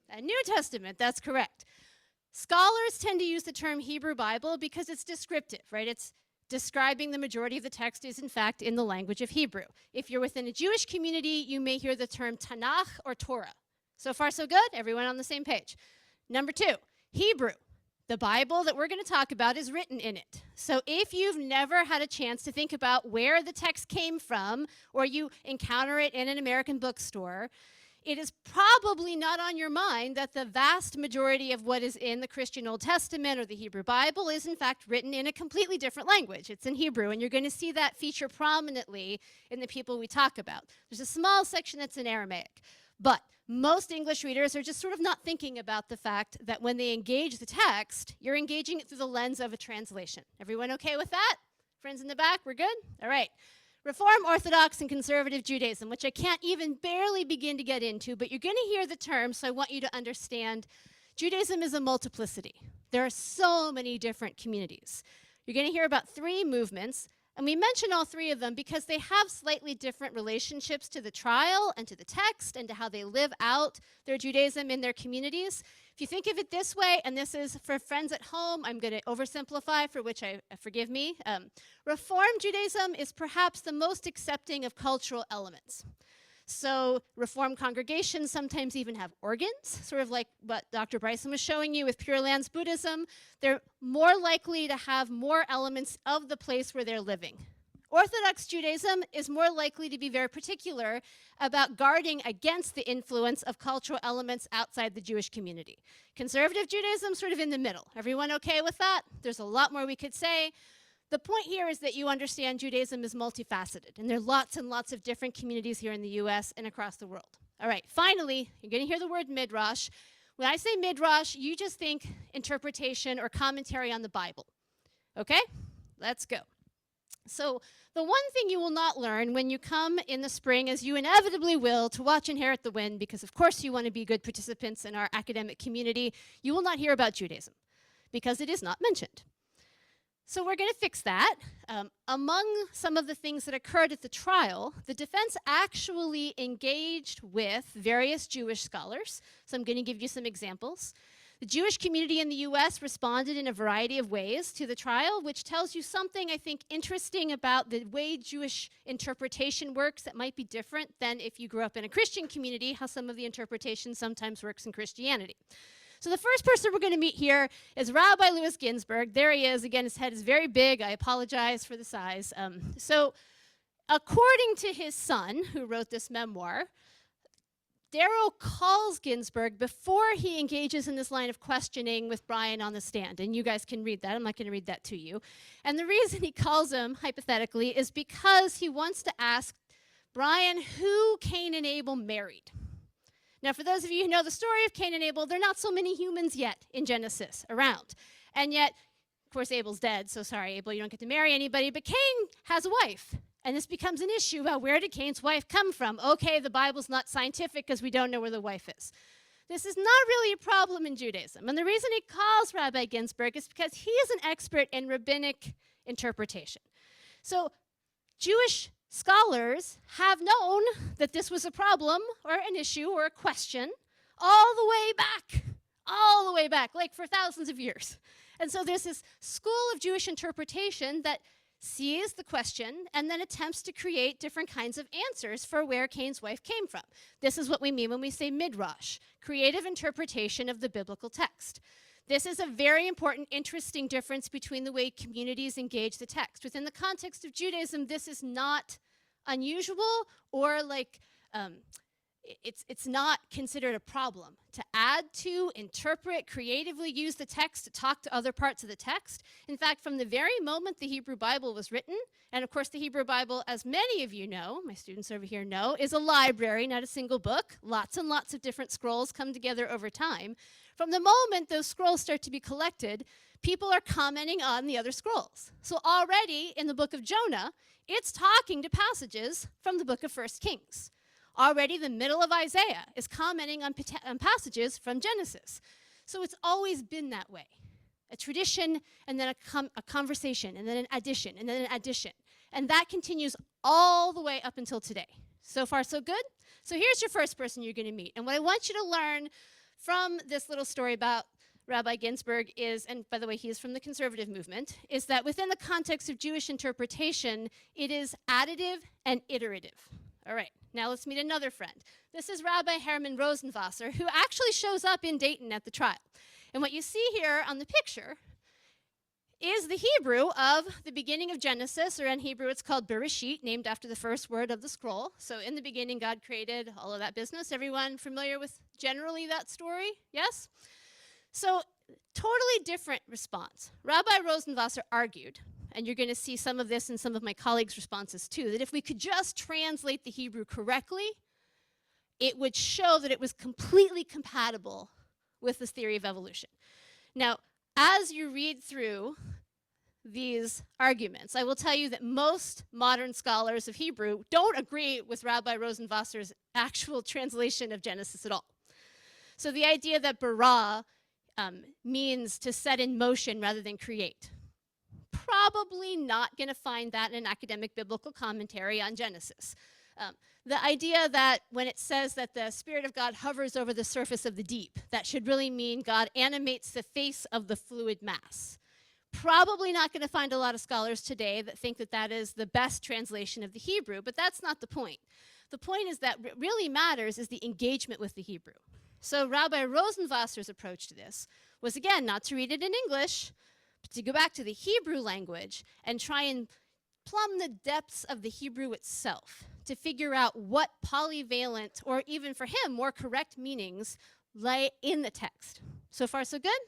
A New Testament, that's correct. Scholars tend to use the term Hebrew Bible because it's descriptive, right? It's describing the majority of the text is, in fact, in the language of Hebrew. If you're within a Jewish community, you may hear the term Tanakh or Torah. So far, so good? Everyone on the same page. Number two, Hebrew. The Bible that we're going to talk about is written in it. So if you've never had a chance to think about where the text came from, or you encounter it in an American bookstore, it is probably not on your mind that the vast majority of what is in the Christian Old Testament or the Hebrew Bible is in fact written in a completely different language. It's in Hebrew, and you're going to see that feature prominently in the people we talk about. There's a small section that's in Aramaic, but most English readers are just sort of not thinking about the fact that when they engage the text, you're engaging it through the lens of a translation. Everyone okay with that? Friends in the back, we're good? All right. Reform, Orthodox, and Conservative Judaism, which I can't even barely begin to get into, but you're going to hear the term, so I want you to understand Judaism is a multiplicity. There are so many different communities. You're going to hear about three movements, and we mention all three of them because they have slightly different relationships to the trial and to the text and to how they live out their Judaism in their communities. If you think of it this way, and this is for friends at home, I'm going to oversimplify, for which forgive me. Reform Judaism is perhaps the most accepting of cultural elements. So Reform congregations sometimes even have organs, sort of like what Dr. Bryson was showing you with Pure Land's Buddhism. They're more likely to have more elements of the place where they're living. Orthodox Judaism is more likely to be very particular about guarding against the influence of cultural elements outside the Jewish community. Conservative Judaism, sort of in the middle. Everyone okay with that? There's a lot more we could say. The point here is that you understand Judaism is multifaceted, and there are lots and lots of different communities here in the US and across the world. All right, finally, you're going to hear the word midrash. When I say midrash, you just think interpretation or commentary on the Bible. Okay? Let's go. So the one thing you will not learn when you come in the spring, as you inevitably will, to watch Inherit the Wind, because of course you want to be good participants in our academic community, you will not hear about Judaism, because it is not mentioned. So we're going to fix that. Among some of the things that occurred at the trial, the defense actually engaged with various Jewish scholars. So I'm going to give you some examples. The Jewish community in the US responded in a variety of ways to the trial, which tells you something, I think, interesting about the way Jewish interpretation works that might be different than if you grew up in a Christian community, how some of the interpretation sometimes works in Christianity. So the first person we're going to meet here is Rabbi Louis Ginsburg. There he is. Again, his head is very big. I apologize for the size. So according to his son, who wrote this memoir, Darrow calls Ginsburg before he engages in this line of questioning with Brian on the stand. And you guys can read that. I'm not going to read that to you. And the reason he calls him, hypothetically, is because he wants to ask Brian who Cain and Abel married. Now, for those of you who know the story of Cain and Abel, there are not so many humans yet in Genesis around. And yet, of course, Abel's dead, so sorry, Abel, you don't get to marry anybody. But Cain has a wife. And this becomes an issue about where did Cain's wife come from? Okay, the Bible's not scientific because we don't know where the wife is. This is not really a problem in Judaism. And the reason he calls Rabbi Ginsburg is because he is an expert in rabbinic interpretation. So Jewish scholars have known that this was a problem or an issue or a question all the way back, like for thousands of years. And so there's this school of Jewish interpretation that sees the question and then attempts to create different kinds of answers for where Cain's wife came from. This is what we mean when we say midrash, creative interpretation of the biblical text. This is a very important, interesting difference between the way communities engage the text. Within the context of Judaism, this is not unusual or like it's not considered a problem to add to, interpret, creatively use the text to talk to other parts of the text. In fact, from the very moment the Hebrew Bible was written, and of course the Hebrew Bible, as many of you know, my students over here know, is a library, not a single book. Lots and lots of different scrolls come together over time. From the moment those scrolls start to be collected, people are commenting on the other scrolls. So already in the book of Jonah, it's talking to passages from the book of 1 Kings. Already the middle of Isaiah is commenting on passages from Genesis. So it's always been that way. A tradition, and then a conversation, and then an addition, and then an addition. And that continues all the way up until today. So far, so good? So here's your first person you're going to meet. And what I want you to learn from this little story about Rabbi Ginsburg is, and by the way, he is from the conservative movement, is that within the context of Jewish interpretation, it is additive and iterative. All right, now let's meet another friend. This is Rabbi Herman Rosenwasser, who actually shows up in Dayton at the trial. And what you see here on the picture is the Hebrew of the beginning of Genesis, or in Hebrew it's called Bereshit, named after the first word of the scroll. So in the beginning, God created all of that business. Everyone familiar with generally that story? Yes? So totally different response. Rabbi Rosenwasser argued, and you're going to see some of this in some of my colleagues' responses too, that if we could just translate the Hebrew correctly, it would show that it was completely compatible with this theory of evolution. Now, as you read through these arguments, I will tell you that most modern scholars of Hebrew don't agree with Rabbi Rosenwasser's actual translation of Genesis at all. So the idea that bara means to set in motion rather than create. Probably not going to find that in an academic biblical commentary on Genesis. The idea that when it says that the Spirit of God hovers over the surface of the deep, that should really mean God animates the face of the fluid mass. Probably not going to find a lot of scholars today that think that that is the best translation of the Hebrew, but that's not the point. The point is that what really matters is the engagement with the Hebrew. So Rabbi Rosenwasser's approach to this was, again, not to read it in English, but to go back to the Hebrew language and try and plumb the depths of the Hebrew itself to figure out what polyvalent, or even for him, more correct meanings lay in the text. So far, so good?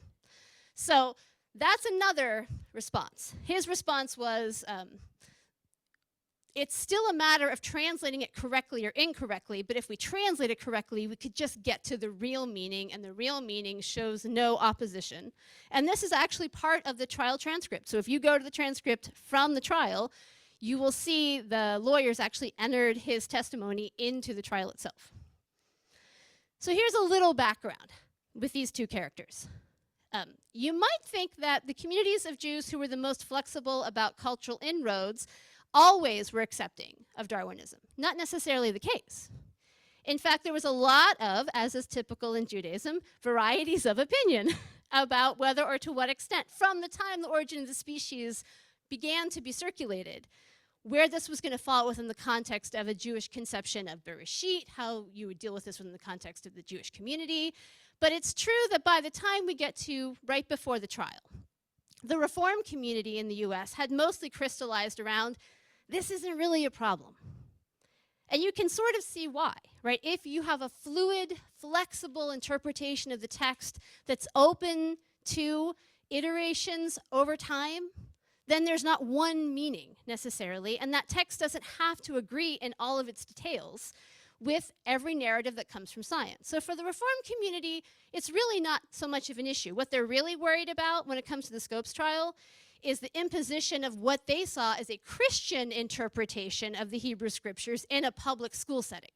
So that's another response. His response was, it's still a matter of translating it correctly or incorrectly, but if we translate it correctly, we could just get to the real meaning, and the real meaning shows no opposition. And this is actually part of the trial transcript. So if you go to the transcript from the trial, you will see the lawyers actually entered his testimony into the trial itself. So here's a little background with these two characters. You might think that the communities of Jews who were the most flexible about cultural inroads always were accepting of Darwinism. Not necessarily the case. In fact, there was a lot of, as is typical in Judaism, varieties of opinion about whether or to what extent, from the time the origin of the species began to be circulated, where this was going to fall within the context of a Jewish conception of Bereshit, how you would deal with this within the context of the Jewish community. But it's true that by the time we get to right before the trial, the Reform community in the US had mostly crystallized around, this isn't really a problem. And you can sort of see why, right? If you have a fluid, flexible interpretation of the text that's open to iterations over time, then there's not one meaning necessarily, and that text doesn't have to agree in all of its details with every narrative that comes from science. So for the Reform community, it's really not so much of an issue. What they're really worried about when it comes to the Scopes trial is the imposition of what they saw as a Christian interpretation of the Hebrew scriptures in a public school setting.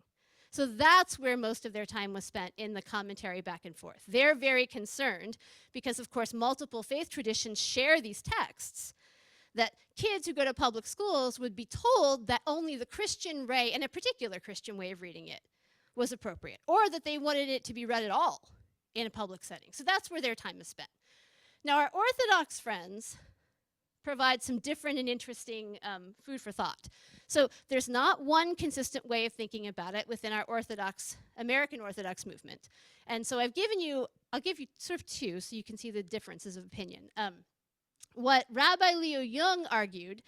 So that's where most of their time was spent, in the commentary back and forth. They're very concerned because, of course, multiple faith traditions share these texts, that kids who go to public schools would be told that only the Christian way, and a particular Christian way of reading it, was appropriate, or that they wanted it to be read at all in a public setting. So that's where their time is spent. Now, our Orthodox friends provide some different and interesting food for thought. So there's not one consistent way of thinking about it within our Orthodox, American Orthodox movement. And so I'll give you sort of two so you can see the differences of opinion. What Rabbi Leo Jung argued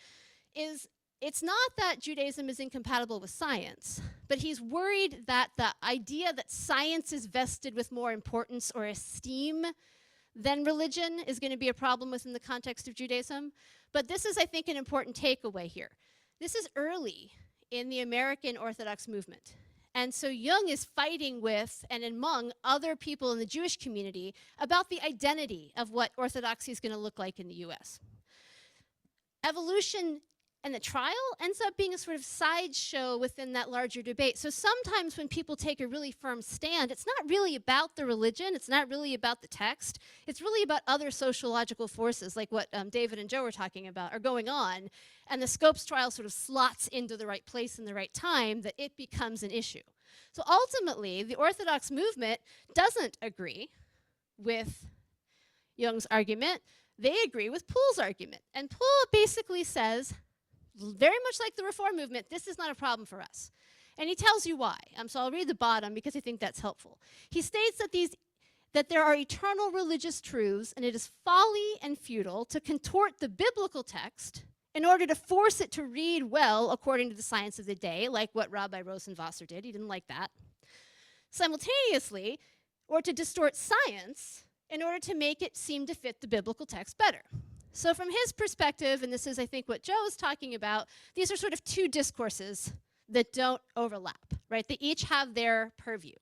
is it's not that Judaism is incompatible with science, but he's worried that the idea that science is vested with more importance or esteem than religion is going to be a problem within the context of Judaism. But this is, I think, an important takeaway here. This is early in the American Orthodox movement. And so Jung is fighting with and among other people in the Jewish community about the identity of what Orthodoxy is going to look like in the US. Evolution and the trial ends up being a sort of sideshow within that larger debate. So sometimes when people take a really firm stand, it's not really about the religion, it's not really about the text, it's really about other sociological forces like what David and Joe were talking about are going on, and the Scopes trial sort of slots into the right place in the right time that it becomes an issue. So ultimately, the Orthodox movement doesn't agree with Jung's argument, they agree with Poole's argument. And Poole basically says, very much like the Reform movement, this is not a problem for us. And he tells you why. So I'll read the bottom because I think that's helpful. He states that there are eternal religious truths, and it is folly and futile to contort the biblical text in order to force it to read well according to the science of the day, like what Rabbi Rosenwasser did. He didn't like that. Simultaneously, or to distort science in order to make it seem to fit the biblical text better. So from his perspective, and this is, I think, what Joe is talking about, these are sort of two discourses that don't overlap, right? They each have their purview.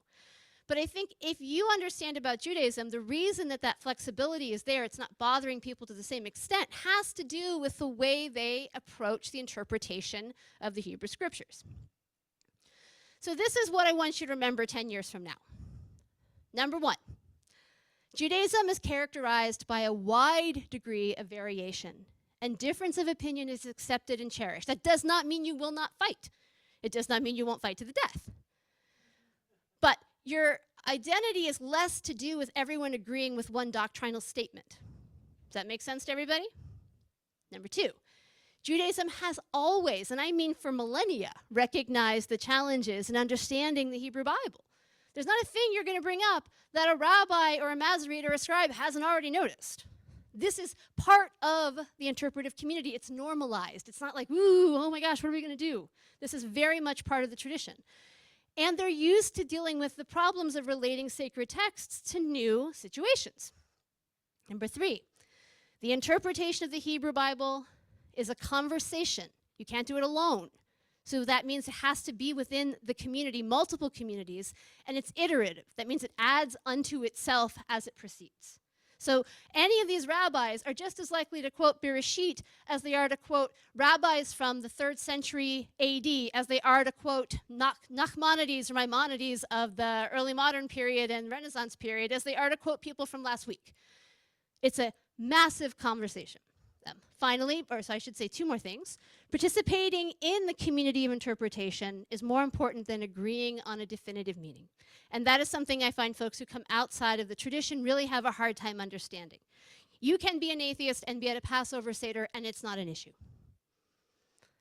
But I think if you understand about Judaism, the reason that that flexibility is there, it's not bothering people to the same extent, has to do with the way they approach the interpretation of the Hebrew scriptures. So this is what I want you to remember 10 years from now. Number one, Judaism is characterized by a wide degree of variation, and difference of opinion is accepted and cherished. That does not mean you will not fight. It does not mean you won't fight to the death. But your identity is less to do with everyone agreeing with one doctrinal statement. Does that make sense to everybody? Number two, Judaism has always, and I mean for millennia, recognized the challenges in understanding the Hebrew Bible. There's not a thing you're going to bring up that a rabbi or a Masoretic or a scribe hasn't already noticed. This is part of the interpretive community. It's normalized. It's not like, ooh, oh my gosh, what are we going to do? This is very much part of the tradition. And they're used to dealing with the problems of relating sacred texts to new situations. Number three, the interpretation of the Hebrew Bible is a conversation. You can't do it alone. So that means it has to be within the community, multiple communities, and it's iterative. That means it adds unto itself as it proceeds. So any of these rabbis are just as likely to quote Bereshit as they are to quote rabbis from the 3rd century AD, as they are to quote Nachmanides or Maimonides of the early modern period and Renaissance period, as they are to quote people from last week. It's a massive conversation. Finally, or so I should say 2 more things. Participating in the community of interpretation is more important than agreeing on a definitive meaning. And that is something I find folks who come outside of the tradition really have a hard time understanding. You can be an atheist and be at a Passover Seder, and it's not an issue.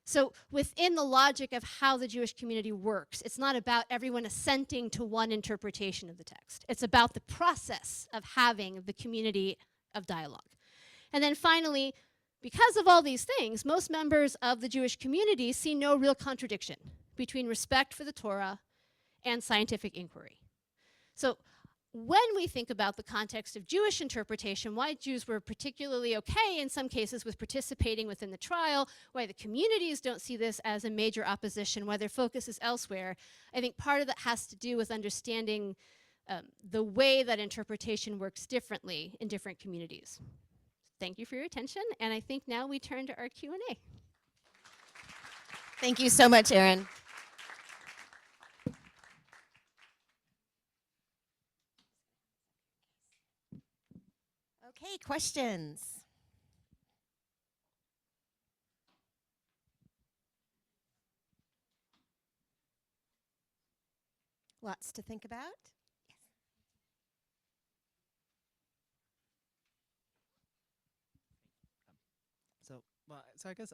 So within the logic of how the Jewish community works, it's not about everyone assenting to one interpretation of the text. It's about the process of having the community of dialogue. And then finally, because of all these things, most members of the Jewish community see no real contradiction between respect for the Torah and scientific inquiry. So when we think about the context of Jewish interpretation, why Jews were particularly okay in some cases with participating within the trial, why the communities don't see this as a major opposition, why their focus is elsewhere, I think part of that has to do with understanding the way that interpretation works differently in different communities. Thank you for your attention, and I think now we turn to our Q&A. Thank you so much, Erin. Okay, questions? Lots to think about. So I guess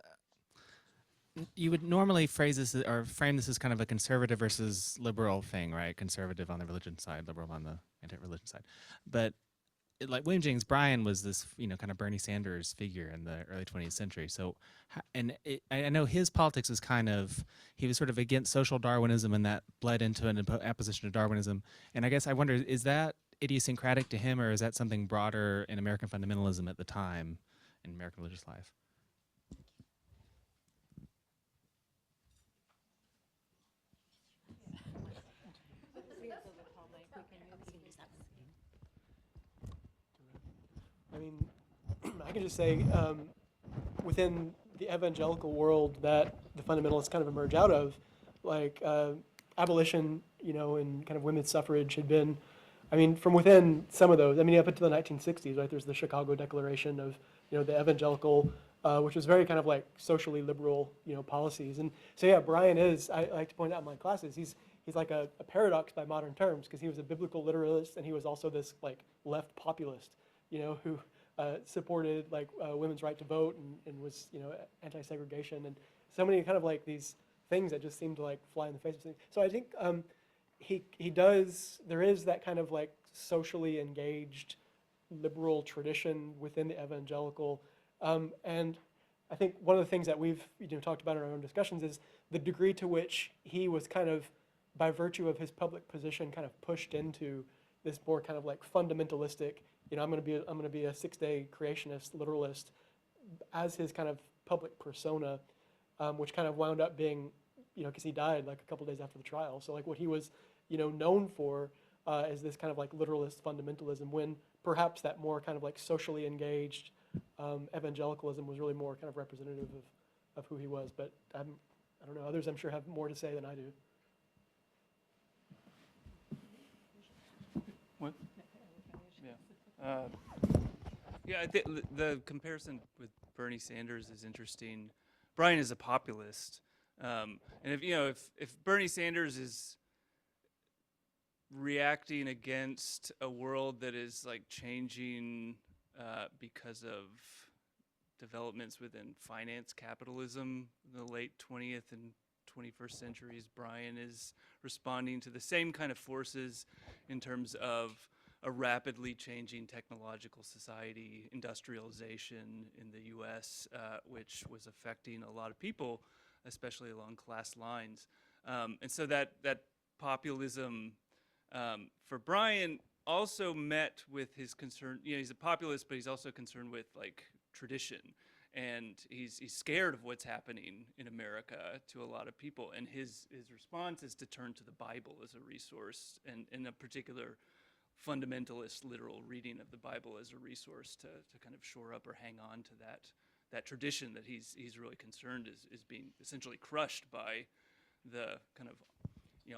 you would normally phrase this or frame this as kind of a conservative versus liberal thing, right? Conservative on the religion side, liberal on the anti-religion side. But like William Jennings Bryan was this, kind of Bernie Sanders figure in the early 20th century. So, I know his politics is he was sort of against social Darwinism, and that bled into an opposition to Darwinism. And I guess I wonder, is that idiosyncratic to him, or is that something broader in American fundamentalism at the time in American religious life? I mean, I can just say within the evangelical world that the fundamentalists kind of emerge out of, like abolition, and kind of women's suffrage had been, from within some of those, up until the 1960s, right, there's the Chicago Declaration of, the evangelical, which was very kind of like socially liberal, policies. And so, yeah, Bryan is, I like to point out in my classes, he's like a paradox by modern terms, because he was a biblical literalist, and he was also this like left populist, who supported like women's right to vote and was anti-segregation, and so many kind of like these things that just seem to like fly in the face of things. So I think there is that kind of like socially engaged liberal tradition within the evangelical, and I think one of the things that we've talked about in our own discussions is the degree to which he was kind of, by virtue of his public position, kind of pushed into this more kind of like fundamentalistic, I'm going to be a 6-day creationist literalist, as his kind of public persona, which kind of wound up being, because he died like a couple days after the trial. So like what he was, known for is this kind of like literalist fundamentalism, when perhaps that more kind of like socially engaged evangelicalism was really more kind of representative of who he was. But I don't know. Others, I'm sure, have more to say than I do. What? Yeah, I think the comparison with Bernie Sanders is interesting. Bryan is a populist, and if Bernie Sanders is reacting against a world that is like changing because of developments within finance capitalism in the late 20th and 21st centuries, Bryan is responding to the same kind of forces in terms of a rapidly changing technological society, industrialization in the US, which was affecting a lot of people, especially along class lines. And so that populism for Bryan also met with his concern. He's a populist, but he's also concerned with like tradition. And he's scared of what's happening in America to a lot of people. And his response is to turn to the Bible as a resource, and in a particular fundamentalist literal reading of the Bible as a resource to kind of shore up or hang on to that tradition that he's really concerned is being essentially crushed by the kind of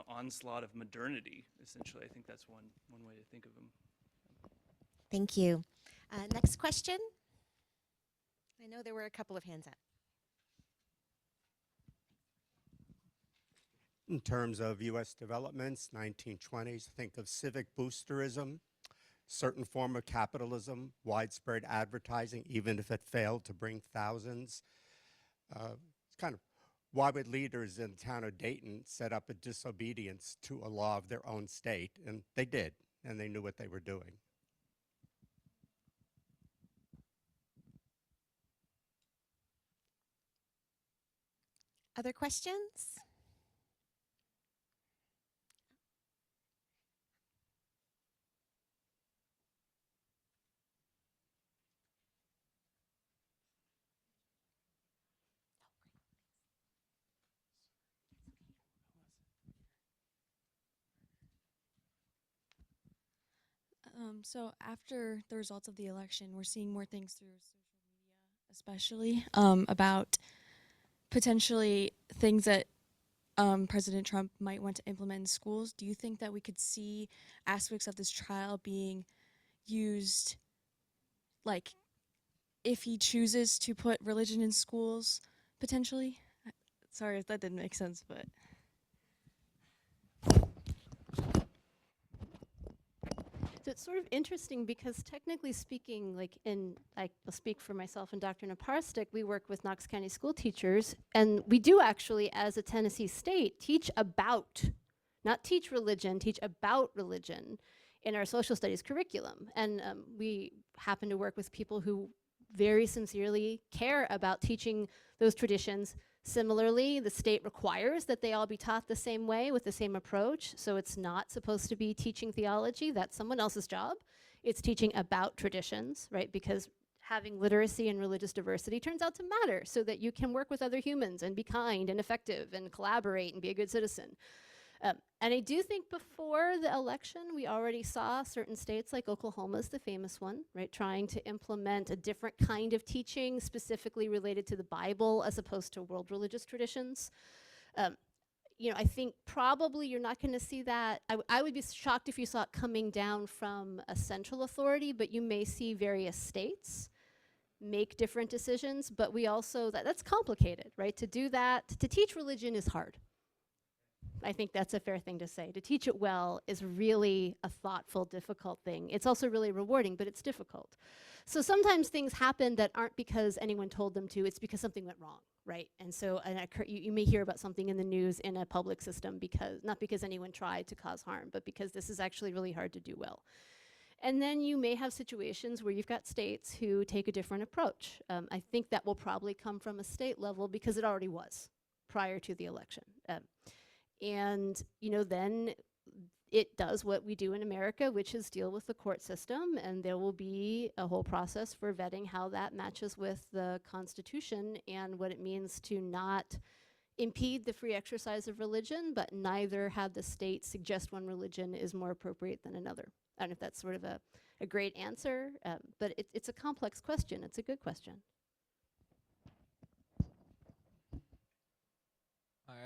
onslaught of modernity. Essentially, I think that's one way to think of him. Thank you. Next question. I know there were a couple of hands up. In terms of U.S. developments, 1920s, think of civic boosterism, certain form of capitalism, widespread advertising, even if it failed to bring thousands. It's kind of why would leaders in the town of Dayton set up a disobedience to a law of their own state? And they did, and they knew what they were doing. Other questions? So after the results of the election, we're seeing more things through social media, especially about potentially things that President Trump might want to implement in schools. Do you think that we could see aspects of this trial being used, like if he chooses to put religion in schools, potentially? Sorry if that didn't make sense, but... So it's sort of interesting because technically speaking, I will speak for myself and Dr. Naparstik, we work with Knox County school teachers, and we do actually, as a Tennessee state, teach about, not teach religion, teach about religion in our social studies curriculum. And we happen to work with people who very sincerely care about teaching those traditions. Similarly, the state requires that they all be taught the same way with the same approach. So it's not supposed to be teaching theology. That's someone else's job. It's teaching about traditions, right? Because having literacy and religious diversity turns out to matter so that you can work with other humans and be kind and effective and collaborate and be a good citizen. And I do think before the election, we already saw certain states like Oklahoma's the famous one, right, trying to implement a different kind of teaching specifically related to the Bible as opposed to world religious traditions. I think probably you're not going to see that. I would be shocked if you saw it coming down from a central authority, but you may see various states make different decisions. But we also, that's complicated, right? To do that, to teach religion is hard. I think that's a fair thing to say. To teach it well is really a thoughtful, difficult thing. It's also really rewarding, but it's difficult. So sometimes things happen that aren't because anyone told them to, it's because something went wrong, right? And so you may hear about something in the news in a public system not because anyone tried to cause harm, but because this is actually really hard to do well. And then you may have situations where you've got states who take a different approach. I think that will probably come from a state level because it already was prior to the election. And then it does what we do in America, which is deal with the court system, and there will be a whole process for vetting how that matches with the Constitution and what it means to not impede the free exercise of religion, but neither have the state suggest one religion is more appropriate than another. I don't know if that's sort of a great answer, but it's a complex question. It's a good question.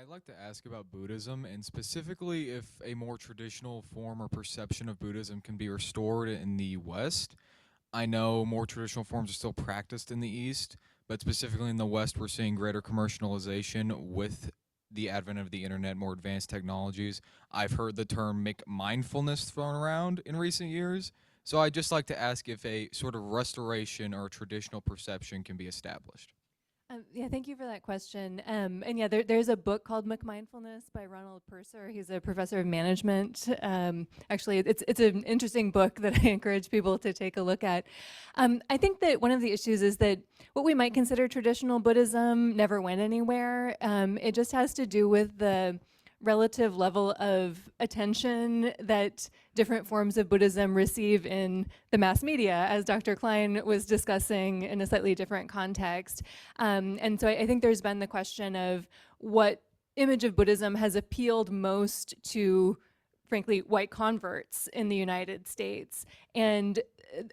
I'd like to ask about Buddhism, and specifically if a more traditional form or perception of Buddhism can be restored in the West. I know more traditional forms are still practiced in the East, but specifically in the West, we're seeing greater commercialization with the advent of the internet, more advanced technologies. I've heard the term mindfulness thrown around in recent years. So I'd just like to ask if a sort of restoration or traditional perception can be established. Yeah, thank you for that question. And yeah, there's a book called McMindfulness by Ronald Purser. He's a professor of management. Actually, it's an interesting book that I encourage people to take a look at. I think that one of the issues is that what we might consider traditional Buddhism never went anywhere. It just has to do with the relative level of attention that different forms of Buddhism receive in the mass media, as Dr. Kline was discussing in a slightly different context. And so I think there's been the question of what image of Buddhism has appealed most to frankly, white converts in the United States. And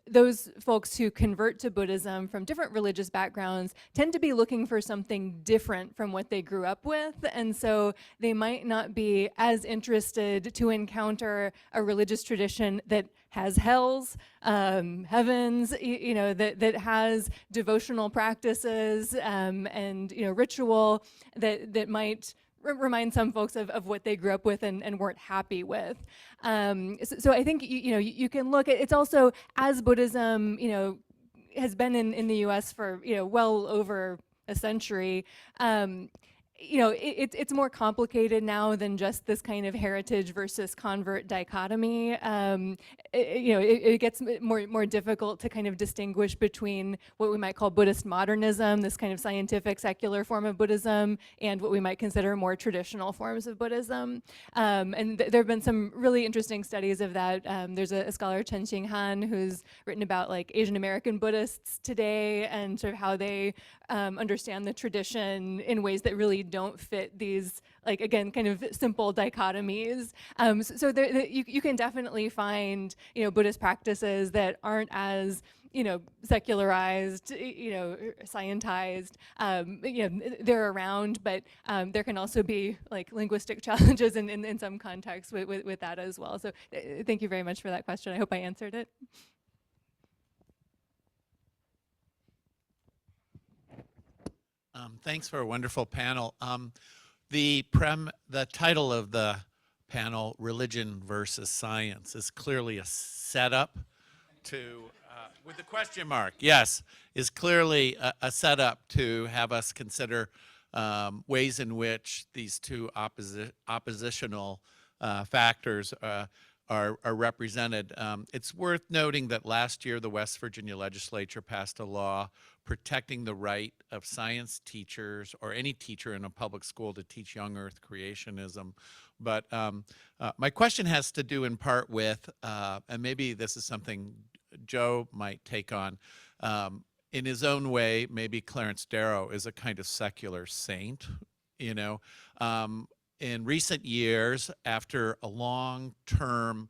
those folks who convert to Buddhism from different religious backgrounds tend to be looking for something different from what they grew up with. And so they might not be as interested to encounter a religious tradition that has hells, heavens, that has devotional practices and ritual that might remind some folks of what they grew up with and weren't happy with. So I think you can look at, it's also, as Buddhism has been in the U.S. for well over a century. It's more complicated now than just this kind of heritage versus convert dichotomy. It gets more difficult to kind of distinguish between what we might call Buddhist modernism, this kind of scientific secular form of Buddhism, and what we might consider more traditional forms of Buddhism. And there have been some really interesting studies of that. There's a scholar, Chen-Xing Han, who's written about like Asian American Buddhists today and sort of how they understand the tradition in ways that really don't fit these, like, again, kind of simple dichotomies. So you can definitely find, Buddhist practices that aren't as, secularized, scientized. They're around, but there can also be like linguistic challenges in some contexts with that as well. So thank you very much for that question. I hope I answered it. Thanks for a wonderful panel. The title of the panel, Religion versus Science, is clearly a setup to, with the question mark, yes, is clearly a setup to have us consider ways in which these two oppositional factors are represented. It's worth noting that last year the West Virginia legislature passed a law protecting the right of science teachers or any teacher in a public school to teach young earth creationism. But my question has to do in part with, and maybe this is something Joe might take on, in his own way, maybe Clarence Darrow is a kind of secular saint, in recent years, after a long-term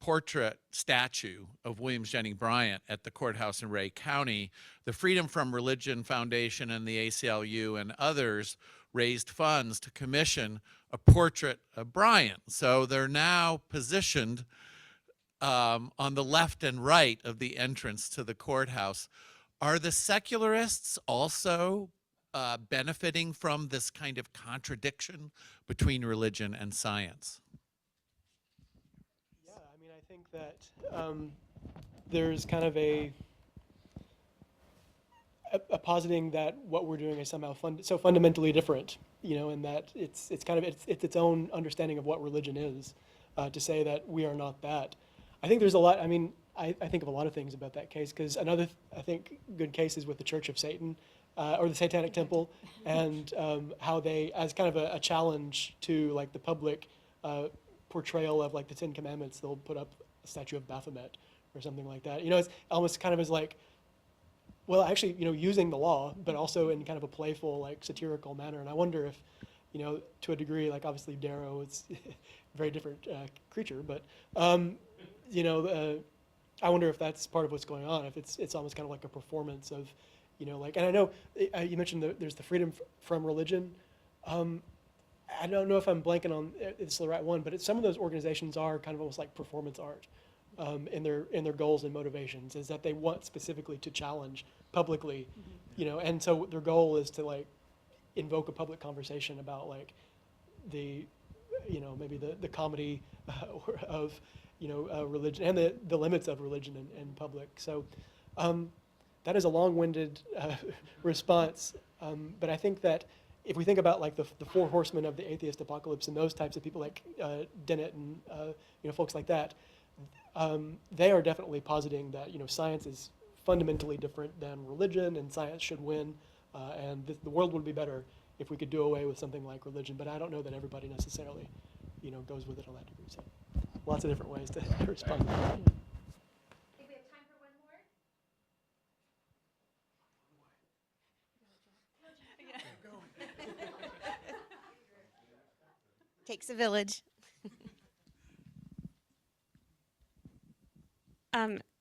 portrait statue of William Jennings Bryan at the courthouse in Ray County, the Freedom from Religion Foundation and the ACLU and others raised funds to commission a portrait of Bryan. So they're now positioned on the left and right of the entrance to the courthouse. Are the secularists also benefiting from this kind of contradiction between religion and science? Yeah, I mean, I think that there's kind of a positing that what we're doing is somehow so fundamentally different, and that it's its own understanding of what religion is, to say that we are not that. I think there's a lot. I mean, I think of a lot of things about that case, because another I think good case is with the Church of Satan. Or the Satanic Temple, and how they, as kind of a challenge to like the public portrayal of like the Ten Commandments, they'll put up a statue of Baphomet or something like that. It's almost kind of as like, well, actually, using the law, but also in kind of a playful, like satirical manner. And I wonder if, to a degree, like obviously Darrow is a very different creature, but I wonder if that's part of what's going on. If it's almost kind of like a performance of. And I know you mentioned there's the freedom from religion. I don't know if I'm blanking on it's the right one, but some of those organizations are kind of almost like performance art in their goals and motivations, is that they want specifically to challenge publicly, and so their goal is to like invoke a public conversation about like the, maybe the comedy of religion and the limits of religion in public. So. That is a long-winded response, but I think that if we think about like the four horsemen of the atheist apocalypse and those types of people like Dennett and folks like that, they are definitely positing that science is fundamentally different than religion, and science should win, and the world would be better if we could do away with something like religion. But I don't know that everybody necessarily goes with it on that degree. So lots of different ways to respond to that. Takes a village.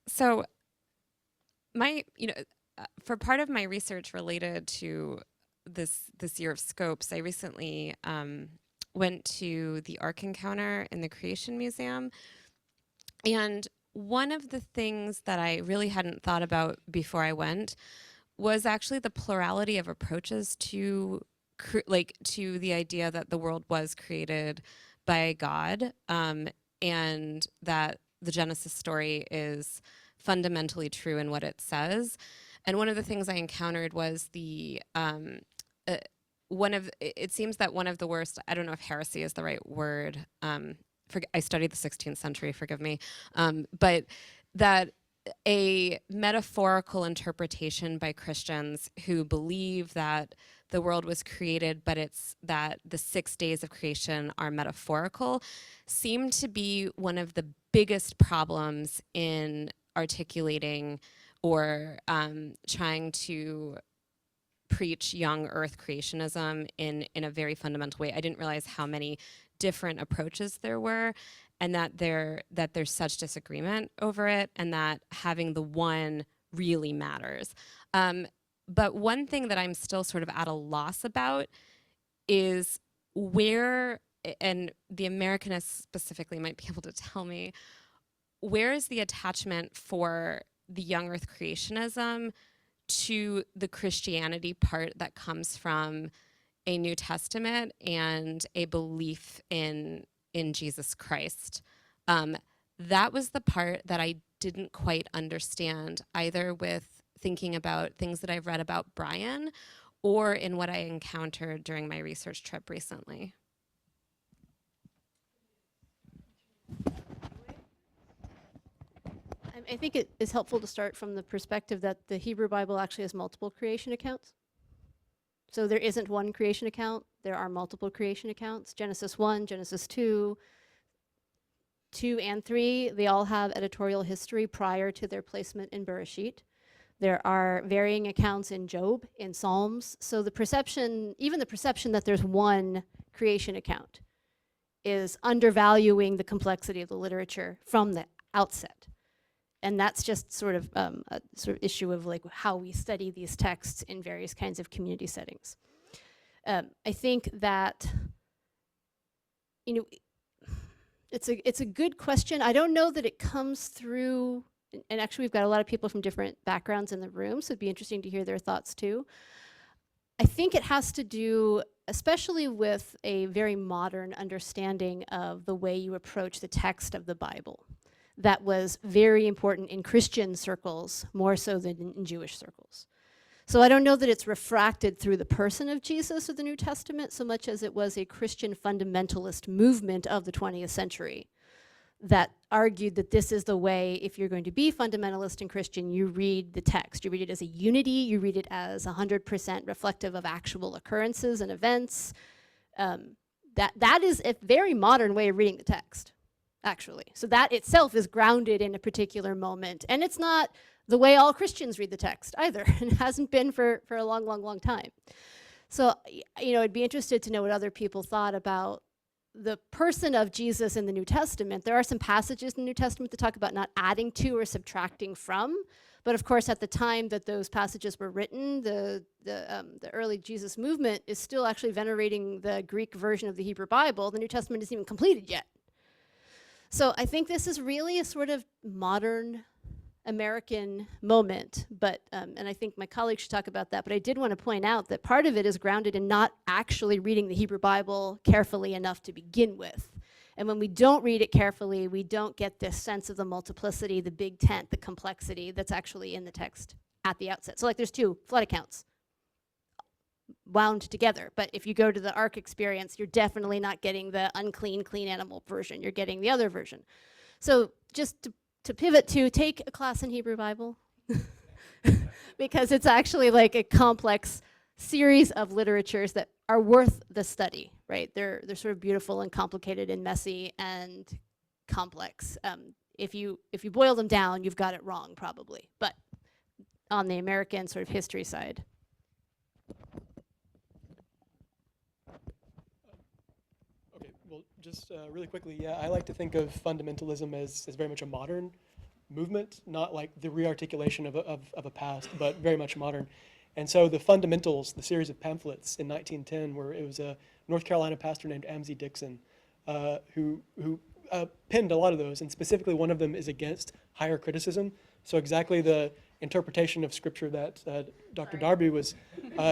So for part of my research related to this year of scopes, I recently went to the Ark Encounter in the Creation Museum. And one of the things that I really hadn't thought about before I went was actually the plurality of approaches to the idea that the world was created by God, and that the Genesis story is fundamentally true in what it says. And one of the things I encountered was it seems that one of the worst, I don't know if heresy is the right word, I studied the 16th century, forgive me, but that a metaphorical interpretation by Christians who believe that the world was created, but it's that the 6 days of creation are metaphorical, seem to be one of the biggest problems in articulating or trying to preach young earth creationism in a very fundamental way. I didn't realize how many different approaches there were, and that there's such disagreement over it, and that having the one really matters. But one thing that I'm still sort of at a loss about is where, and the Americanists specifically might be able to tell me, where is the attachment for the young earth creationism to the Christianity part that comes from a New Testament and a belief in Jesus Christ? That was the part that I didn't quite understand, either with thinking about things that I've read about Brian or in what I encountered during my research trip recently. I think it is helpful to start from the perspective that the Hebrew Bible actually has multiple creation accounts. So there isn't one creation account, there are multiple creation accounts. Genesis 1, Genesis 2, 2 and 3, they all have editorial history prior to their placement in Bereshit. There are varying accounts in Job, in Psalms. So the perception, even the perception that there's one creation account, is undervaluing the complexity of the literature from the outset. And that's just sort of a sort of issue of like how we study these texts in various kinds of community settings. I think that, it's a good question. I don't know that it comes through, and actually we've got a lot of people from different backgrounds in the room, so it'd be interesting to hear their thoughts too. I think it has to do, especially with a very modern understanding of the way you approach the text of the Bible. That was very important in Christian circles, more so than in Jewish circles. So I don't know that it's refracted through the person of Jesus or the New Testament so much as it was a Christian fundamentalist movement of the 20th century that argued that this is the way, if you're going to be fundamentalist and Christian, you read the text. You read it as a unity, you read it as 100% reflective of actual occurrences and events. That is a very modern way of reading the text, actually. So that itself is grounded in a particular moment. And it's not the way all Christians read the text either. And it hasn't been for a long, long, long time. So, I'd be interested to know what other people thought about the person of Jesus in the New Testament. There are some passages in the New Testament that talk about not adding to or subtracting from. But of course, at the time that those passages were written, the early Jesus movement is still actually venerating the Greek version of the Hebrew Bible. The New Testament isn't even completed yet. So I think this is really a sort of modern American moment, but and I think my colleagues should talk about that, but I did want to point out that part of it is grounded in not actually reading the Hebrew Bible carefully enough to begin with. And when we don't read it carefully, we don't get this sense of the multiplicity, the big tent, the complexity that's actually in the text at the outset. So like there's 2 flood accounts wound together, but if you go to the Ark experience, you're definitely not getting the unclean, clean animal version. You're getting the other version. So just to pivot to take a class in Hebrew Bible, because it's actually like a complex series of literatures that are worth the study, right? They're sort of beautiful and complicated and messy and complex. If you boil them down, you've got it wrong probably, but on the American sort of history side. Okay, well, just really quickly, yeah, I like to think of fundamentalism as very much a modern movement, not like the rearticulation of a past, but very much modern. And so the Fundamentals, the series of pamphlets in 1910, where it was a North Carolina pastor named Amzie Dixon who penned a lot of those, and specifically one of them is against higher criticism. So exactly the interpretation of Scripture that Dr. Darby was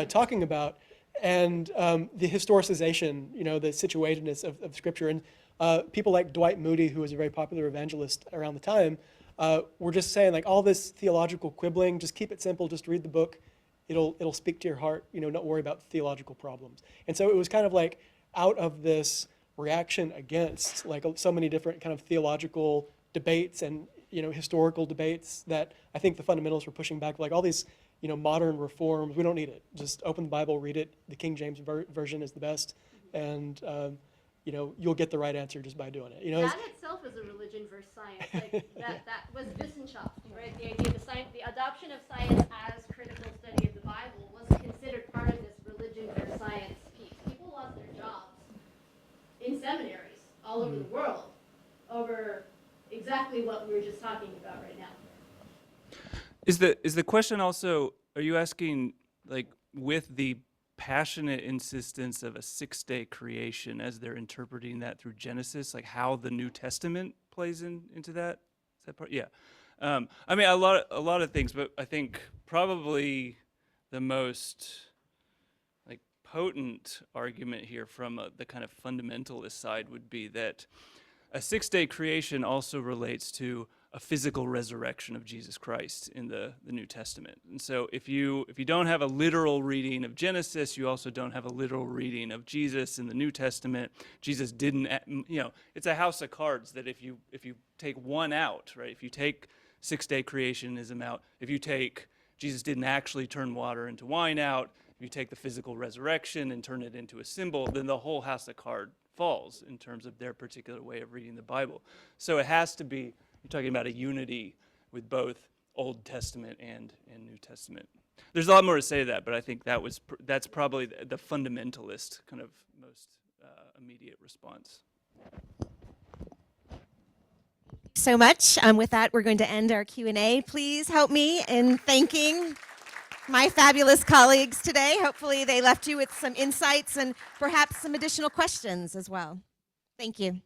talking about, and the historicization, the situatedness of Scripture. And people like Dwight Moody, who was a very popular evangelist around the time, were just saying, like, all this theological quibbling, just keep it simple, just read the book. It'll speak to your heart, don't worry about theological problems. And so it was kind of like out of this reaction against like so many different kind of theological debates and historical debates that I think the fundamentalists were pushing back, like all these modern reforms, we don't need it. Just open the Bible, read it. The King James version is the best, and you'll get the right answer just by doing it. That itself is a religion versus science. Like that was Wissenschaft, right? The idea of the adoption of science as critical study of the Bible was considered part of this religion versus science piece. People lost their jobs in seminaries all over the world over exactly what we were just talking about right now. Is the question also, are you asking, like, with the passionate insistence of a 6-day creation as they're interpreting that through Genesis, like how the New Testament plays into that? Is that part? Yeah. I mean, a lot of things, but I think probably the most like potent argument here from the kind of fundamentalist side would be that a 6-day creation also relates to a physical resurrection of Jesus Christ in the New Testament. And so if you don't have a literal reading of Genesis, you also don't have a literal reading of Jesus in the New Testament. Jesus didn't, it's a house of cards that if you take one out, right? If you take 6-day creationism out, if you take Jesus didn't actually turn water into wine out, if you take the physical resurrection and turn it into a symbol, then the whole house of cards falls in terms of their particular way of reading the Bible. So it has to be, you're talking about a unity with both Old Testament and New Testament. There's a lot more to say to that, but I think that's probably the fundamentalist kind of most immediate response. So much. With that, we're going to end our Q&A. Please help me in thanking my fabulous colleagues today. Hopefully they left you with some insights and perhaps some additional questions as well. Thank you.